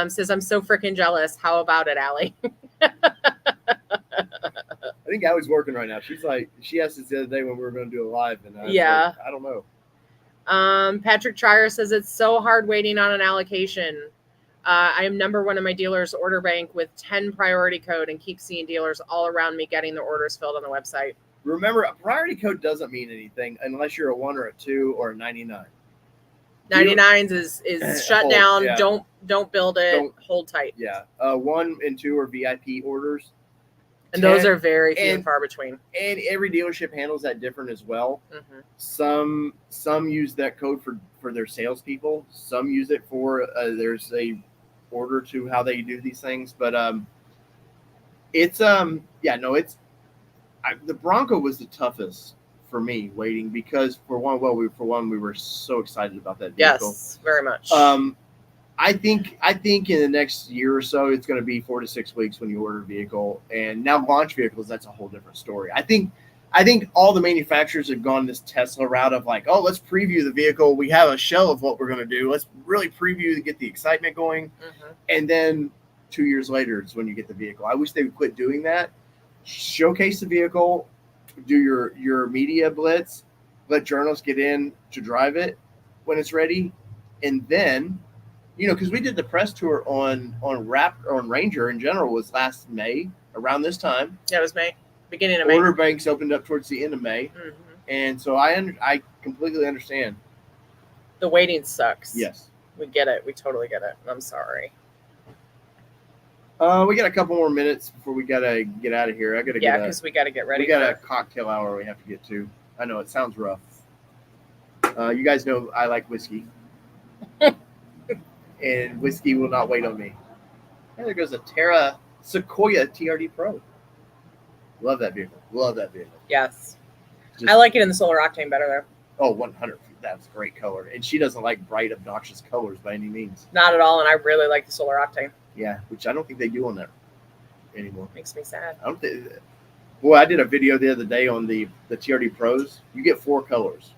Says, I'm so freaking jealous. How about it, Allie? I think Allie's working right now. She's like, she asked us the other day when we were going to do a live, and I don't know. Patrick Trier says, it's so hard waiting on an allocation. I am number one in my dealer's order bank with 10 priority code and keep seeing dealers all around me getting their orders filled on the website. Remember, a priority code doesn't mean anything unless you're a 1 or a 2 or a 99. 99s is shut down. Yeah. Don't build it. Hold tight. Yeah. 1 and 2 are VIP orders. And 10, those are very few and far between. And every dealership handles that different as well. Mm-hmm. Some use that code for their salespeople. Some use it for there's a order to how they do these things. But the Bronco was the toughest for me waiting because we were so excited about that vehicle. Yes, very much. I think in the next year or so, it's going to be 4 to 6 weeks when you order a vehicle. And now launch vehicles, that's a whole different story. I think all the manufacturers have gone this Tesla route of like, oh, let's preview the vehicle. We have a shell of what we're going to do. Let's really preview to get the excitement going. Mm-hmm. And then 2 years later is when you get the vehicle. I wish they would quit doing that. Showcase the vehicle, do your media blitz, let journalists get in to drive it when it's ready. And then, because we did the press tour on Ranger in general was last May, around this time. Yeah, it was May, beginning of May. Order banks opened up towards the end of May. Mm-hmm. And so I completely understand. The waiting sucks. Yes. We get it. We totally get it. I'm sorry. We got a couple more minutes before we got to get out of here. Because we got to get ready. We got a cocktail hour we have to get to. I know it sounds rough. You guys know I like whiskey. And whiskey will not wait on me. And there goes a Terra Sequoia TRD Pro. Love that vehicle. Yes. I like it in the solar octane better though. Oh, 100. That's a great color. And she doesn't like bright, obnoxious colors by any means. Not at all. And I really like the solar octane. Yeah, which I don't think they do on that anymore. Makes me sad. I did a video the other day on the TRD Pros. You get 4 colors.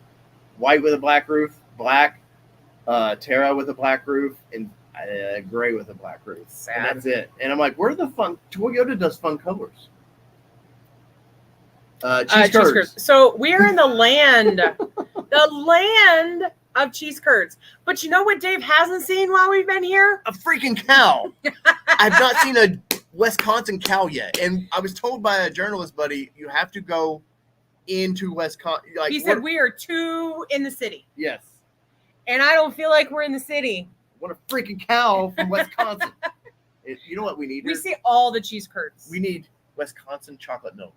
White with a black roof, black, Terra with a black roof, and gray with a black roof. Sad. And that's it. And I'm like, where are the fun? Toyota does fun colors. Cheese curds. So we're in the land, of cheese curds. But you know what Dave hasn't seen while we've been here? A freaking cow. I've not seen Wisconsin cow yet. And I was told by a journalist buddy, you have to go into Wisconsin. Like, he said we are 2 in the city. Yes. And I don't feel like we're in the city. What a freaking cow from Wisconsin. You know what we need? We see all the cheese curds. We need Wisconsin chocolate milk.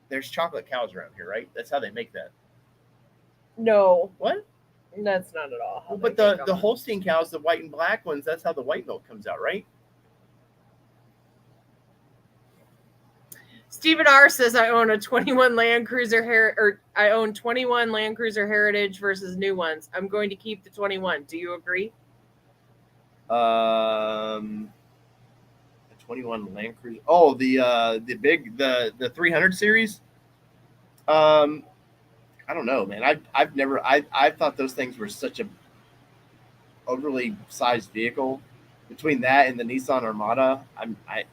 There's chocolate cows around here, right? That's how they make that. No. What? That's not at all how but the Holstein cows, the white and black ones, that's how the white milk comes out, right? Stephen R says I own a 21 Land Cruiser I own 21 Land Cruiser Heritage versus new ones. I'm going to keep the 21. Do you agree? The 21 Land Cruiser. Oh, the big the 300 series. I don't know, man. I thought those things were such a overly sized vehicle. Between that and the Nissan Armada, I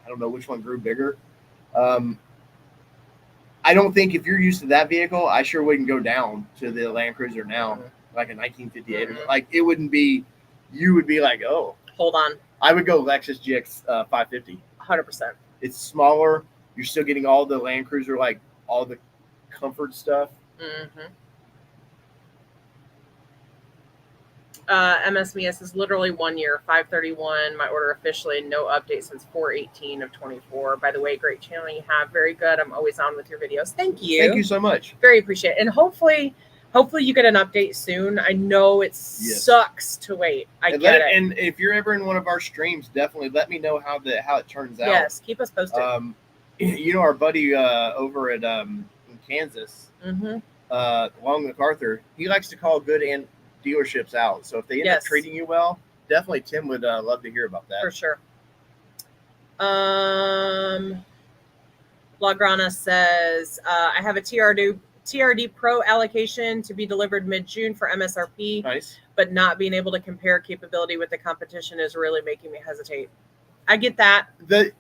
don't know which one grew bigger. I don't think if you're used to that vehicle, I sure wouldn't go down to the Land Cruiser now, like a 1958. Mm-hmm. Like it wouldn't be. You would be like, oh, hold on. I would go Lexus GX 550. 100%. It's smaller. You're still getting all the Land Cruiser, like all the comfort stuff. Mm-hmm. MSVS is literally 1 year, 531. My order officially, no update since 4/18 of 24. By the way, great channel you have. Very good. I'm always on with your videos. Thank you. Thank you so much. Very appreciate it. And hopefully you get an update soon. I know it sucks to wait. I get it. And if you're ever in one of our streams, definitely let me know how it turns out. Yes, keep us posted. You know, our buddy over at in Kansas, along MacArthur, he likes to call good and dealerships out. So if they end up treating you well, definitely Tim would love to hear about that. For sure. Lagrana says, I have a TRD Pro allocation to be delivered mid-June for MSRP. Nice. But not being able to compare capability with the competition is really making me hesitate. I get that. The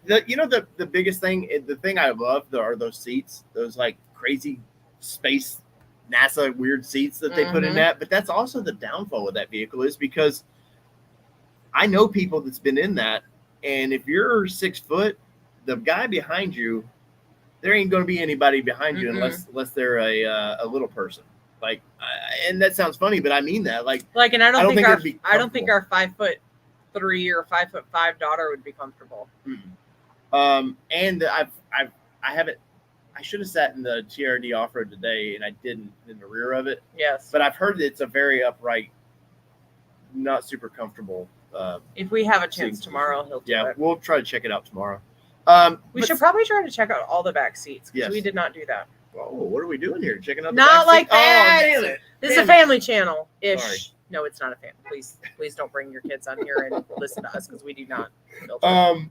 biggest thing, the thing I love are those seats, those like crazy space NASA weird seats that they put in that. But that's also the downfall of that vehicle is because I know people that's been in that, and if you're 6 foot, the guy behind you, there ain't going to be anybody behind you unless they're a little person. Like, and that sounds funny, but I mean that. And I don't think our 5'3" or 5'5" daughter would be comfortable. And I should have sat in the TRD off-road today, and I didn't in the rear of it. Yes. But I've heard that it's a very upright, not super comfortable. If we have a chance tomorrow, he'll do it. Yeah, we'll try to check it out tomorrow. We should probably try to check out all the back seats because we did not do that. Oh, what are we doing here? Checking out the not back like seat? that. Oh, damn it. This is a family channel ish. Sorry. No, it's not a family. Please don't bring your kids on here and listen to us because we do not filter.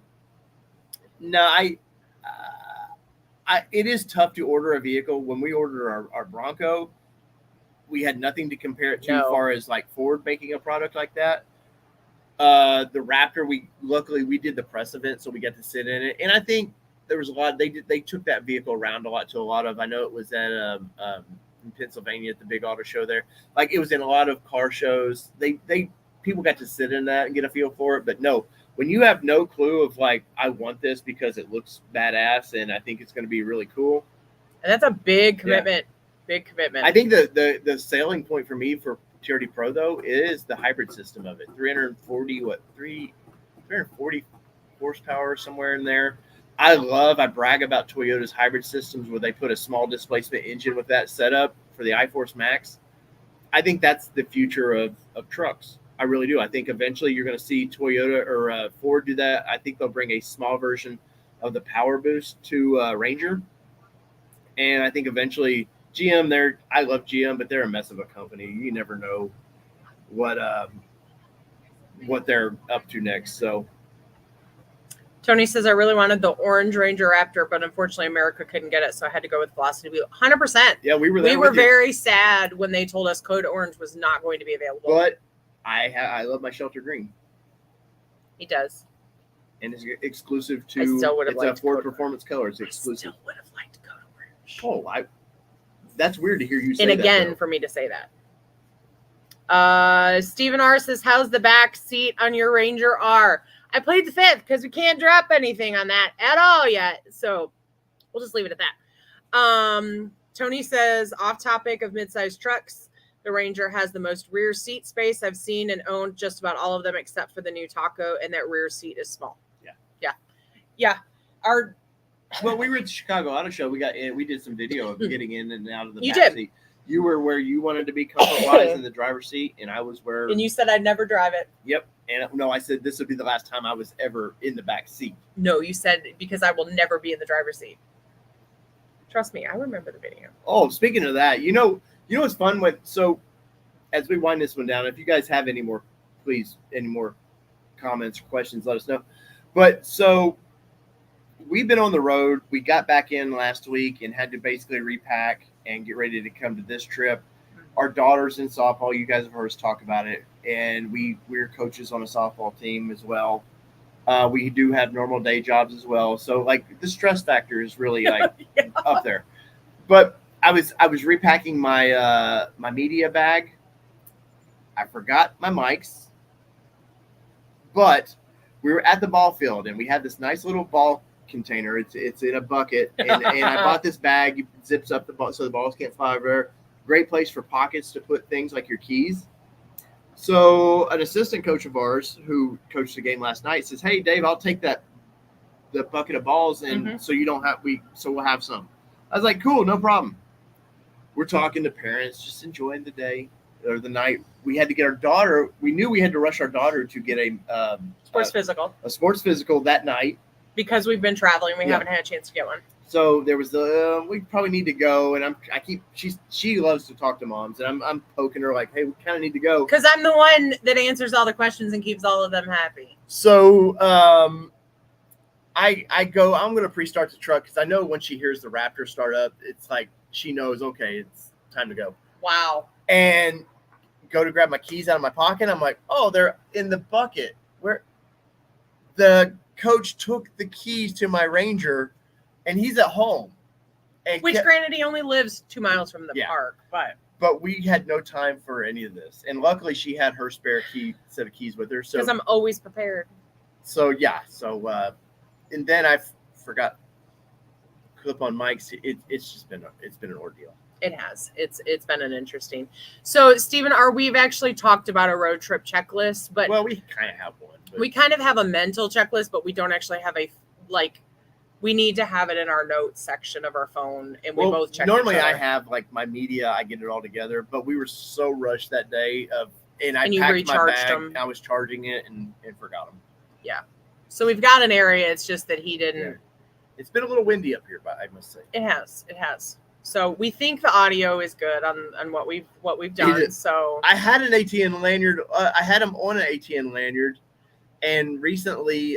No, it is tough to order a vehicle. When we ordered our Bronco, we had nothing to compare it to as far as like Ford making a product like that. The Raptor, luckily we did the press event, so we got to sit in it. And I think there was a lot. They took that vehicle around a lot to a lot of. I know it was at in Pennsylvania at the big auto show there. Like it was in a lot of car shows. People got to sit in that and get a feel for it. But no, when you have no clue of like, I want this because it looks badass and I think it's going to be really cool. And that's a big commitment. Yeah. Big commitment. I think the selling point for me for TRD Pro though is the hybrid system of it. 340 horsepower somewhere in there. I brag about Toyota's hybrid systems where they put a small displacement engine with that setup for the iForce Max. I think that's the future of trucks. I really do. I think eventually you're going to see Toyota or Ford do that. I think they'll bring a small version of the Power Boost to Ranger. And I think eventually GM, I love GM, but they're a mess of a company. You never know what they're up to next. So Tony says, I really wanted the orange Ranger Raptor, but unfortunately America couldn't get it, so I had to go with Velocity Blue. 100%. Yeah, we were there. We were very sad when they told us Code Orange was not going to be available. But I love my Shelter Green. He does. And it's exclusive to it's a Ford Performance color. It's exclusive. I still would have liked Code Orange. Oh, that's weird to hear you say that. And again, for me to say that. Stephen R says, how's the back seat on your Ranger R? I played the 5th because we can't drop anything on that at all yet. So we'll just leave it at that. Tony says, off topic of mid-sized trucks, the Ranger has the most rear seat space I've seen and owned just about all of them except for the new Taco, and that rear seat is small. Yeah. Well, we were at the Chicago Auto Show. We did some video of getting in and out of the You back did. seat. You were where you wanted to be comfort-wise in the driver's seat, and I was where. And you said I'd never drive it. Yep. And no, I said this would be the last time I was ever in the back seat. No, you said because I will never be in the driver's seat. Trust me, I remember the video. Oh, speaking of that, what's fun as we wind this one down, if you guys have any more comments or questions, let us know. But so we've been on the road. We got back in last week and had to basically repack and get ready to come to this trip. Our daughter's in softball. You guys have heard us talk about it. And we're coaches on a softball team as well. We do have normal day jobs as well. So like the stress factor is really like up there. But I was repacking my my media bag. I forgot my mics. But we were at the ball field and we had this nice little ball container. It's in a bucket. And I bought this bag. It zips up the ball so the balls can't fly over there. Great place for pockets to put things like your keys. So an assistant coach of ours who coached the game last night says, "Hey, Dave, I'll take the bucket of balls, and so you don't have we'll have some." I was like, "Cool, no problem." We're talking to parents, just enjoying the day or the night. We had to get our daughter. We knew we had to rush our daughter to get a sports physical that night because we've been traveling. We haven't had a chance to get one. So there was we probably need to go, and she loves to talk to moms, and I'm poking her like, hey, we kind of need to go because I'm the one that answers all the questions and keeps all of them happy. So I go. I'm gonna pre-start the truck because I know when she hears the Raptor start up, it's like she knows, okay, it's time to go. Wow. And go to grab my keys out of my pocket. I'm like, oh, they're in the bucket. Where the coach took the keys to my Ranger. And he's at home. Granted, he only lives 2 miles from the park. But we had no time for any of this. And luckily, she had her spare set of keys with her. So because I'm always prepared. So, yeah. So, and then I forgot clip-on mics. It's been an ordeal. It has. It's been an interesting. So, Stephen, we've actually talked about a road trip checklist. But well, we kind of have one. We kind of have a mental checklist, but we don't actually have we need to have it in our notes section of our phone, and we both check. Normally, I have like my media, I get it all together, but we were so rushed that day and I packed my bag. Them. I was charging it and forgot them. Yeah, so we've got an area. It's just that he didn't. Yeah. It's been a little windy up here, but I must say it has. So we think the audio is good on what we've done. So I had an ATN lanyard. I had him on an ATN lanyard, and recently.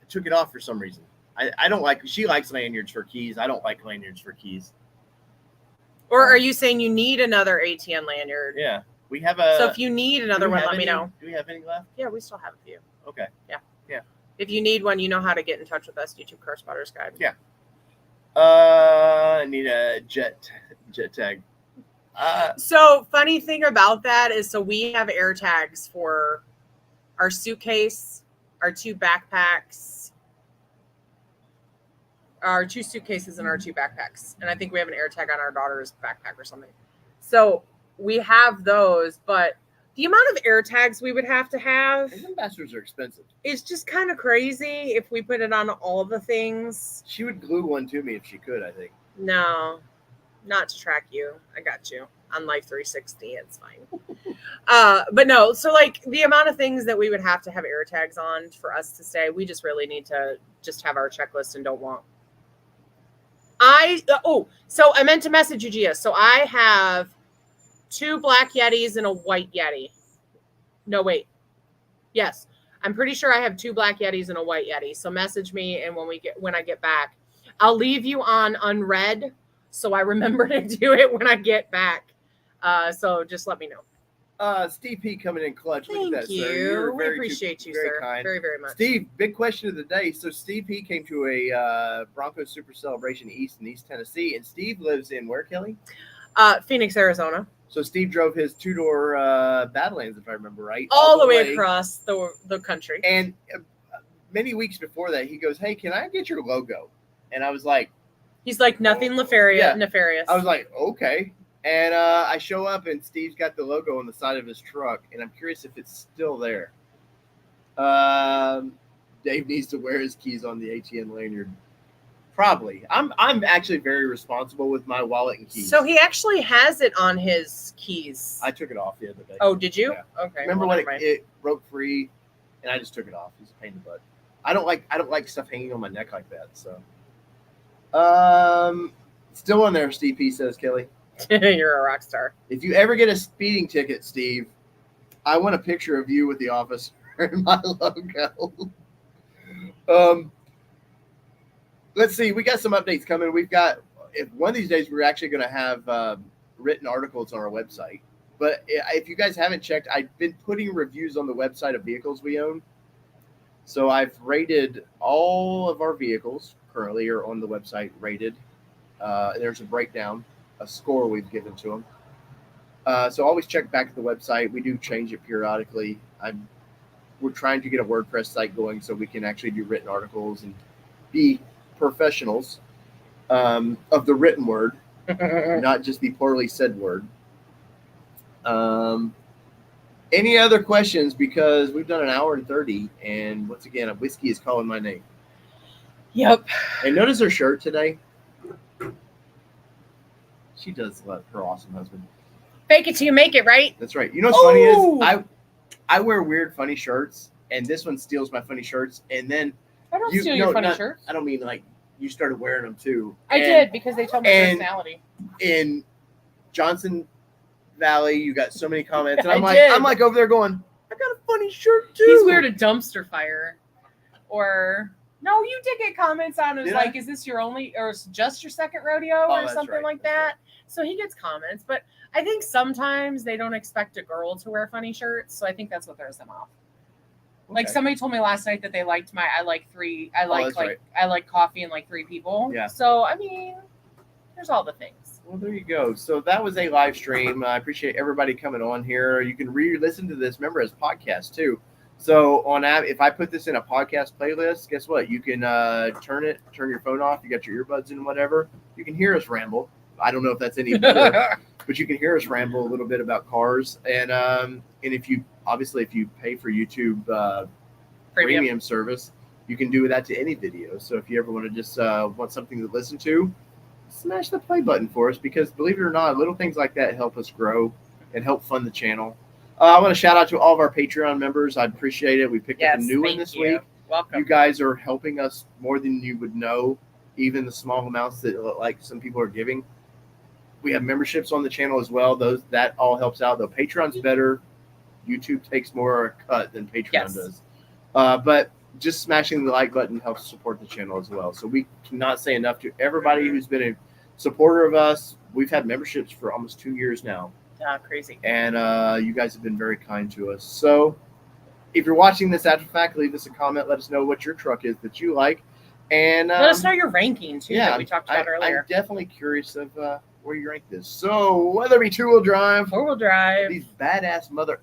Took it off for some reason. I don't like. She likes lanyards for keys. I don't like lanyards for keys. Or are you saying you need another ATN lanyard? Yeah, we have a. So if you need another one, let me know. Do we have any left? Yeah, we still have a few. Okay. Yeah. If you need one, you know how to get in touch with us. YouTube Car Spotters Guide. Yeah. I need a jet tag. So funny thing about that is, so we have air tags for our suitcase, our 2 backpacks. Our 2 suitcases and our 2 backpacks. And I think we have an air tag on our daughter's backpack or something. So we have those, but the amount of air tags we would have to have. These ambassadors are expensive. It's just kind of crazy if we put it on all the things. She would glue one to me if she could, I think. No, not to track you. I got you. On Life 360, it's fine. But no, so like the amount of things that we would have to have air tags on for us to stay, we just really need to just have our checklist and don't want. So I meant to message you, Gia. So I have 2 black Yetis and a white Yeti. No, wait. Yes. I'm pretty sure I have 2 black Yetis and a white Yeti. So message me, and when I get back, I'll leave you on unread so I remember to do it when I get back. So just let me know. Steve P coming in clutch. Thank you. We appreciate you, sir. Kind. Very, very much. Steve, big question of the day. So Steve P came to a Bronco Super Celebration East in East Tennessee, and Steve lives in where, Kelly? Phoenix, Arizona. So Steve drove his 2-door Badlands, if I remember right, all the way across the country. And many weeks before that, he goes, "Hey, can I get your logo?" And I was like, "He's like nothing nefarious." I was like, "Okay." And I show up, and Steve's got the logo on the side of his truck, and I'm curious if it's still there. Dave needs to wear his keys on the ATN lanyard. Probably. I'm actually very responsible with my wallet and keys. So he actually has it on his keys. I took it off the other day. Oh, did you? Yeah. Okay. Remember when it broke free, and I just took it off. It's a pain in the butt. I don't like stuff hanging on my neck like that. So, still on there, Steve P says, Kelly. You're a rock star. If you ever get a speeding ticket, Steve, I want a picture of you with the officer and my logo. Let's see. We got some updates coming. We've got, if one of these days, we're actually going to have written articles on our website. But if you guys haven't checked, I've been putting reviews on the website of vehicles we own. So I've rated all of our vehicles currently are on the website rated. There's a breakdown, a score we've given to them. So always check back at the website. We do change it periodically. We're trying to get a WordPress site going so we can actually do written articles and be professionals of the written word, not just the poorly said word. Any other questions? Because we've done an hour and 30, and once again, a whiskey is calling my name. Yep. And notice her shirt today. She does love her awesome husband. Fake it till you make it, right? That's right. You know what's funny is I wear weird, funny shirts, and this one steals my funny shirts, and then I don't steal your funny shirts. I don't mean like you started wearing them too. I did because they told my personality. In Johnson Valley, you got so many comments, and I'm like over there going, I got a funny shirt too. He's weird a dumpster fire, or no, you did get comments on it. Like, is this your only, or just your second rodeo, or something like that? Right. So he gets comments, but I think sometimes they don't expect a girl to wear funny shirts, so I think that's what throws them off. Okay. Like somebody told me last night that they liked I like coffee and like 3 people. Yeah. So I mean, there's all the things. Well, there you go. So that was a live stream. I appreciate everybody coming on here. You can re-listen to this. Remember, as podcast too. So if I put this in a podcast playlist, guess what? You can turn your phone off. You got your earbuds in, whatever. You can hear us ramble. I don't know if that's any better, but you can hear us ramble a little bit about cars. And if you pay for YouTube premium service, you can do that to any video. So if you ever want to just want something to listen to, smash the play button for us, because believe it or not, little things like that help us grow and help fund the channel. I want to shout out to all of our Patreon members. I appreciate it. We picked up a new one this week. Welcome. You guys are helping us more than you would know, even the small amounts that like some people are giving. We have memberships on the channel as well. That all helps out. Though Patreon's better. YouTube takes more cut than Patreon does. But just smashing the like button helps support the channel as well. So we cannot say enough to everybody who's been a supporter of us. We've had memberships for almost 2 years now. Crazy. And you guys have been very kind to us. So if you're watching this after the fact, leave us a comment. Let us know what your truck is that you like. And let us know your ranking too that we talked about earlier. I'm definitely curious of where you rank this. So whether it be 2-wheel drive, 4-wheel drive, these badass mother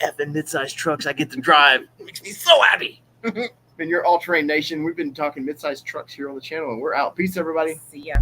effing mid-sized trucks I get to drive makes me so happy. It's been your All-Terrain Nation. We've been talking mid-sized trucks here on the channel, and we're out. Peace, everybody. See ya.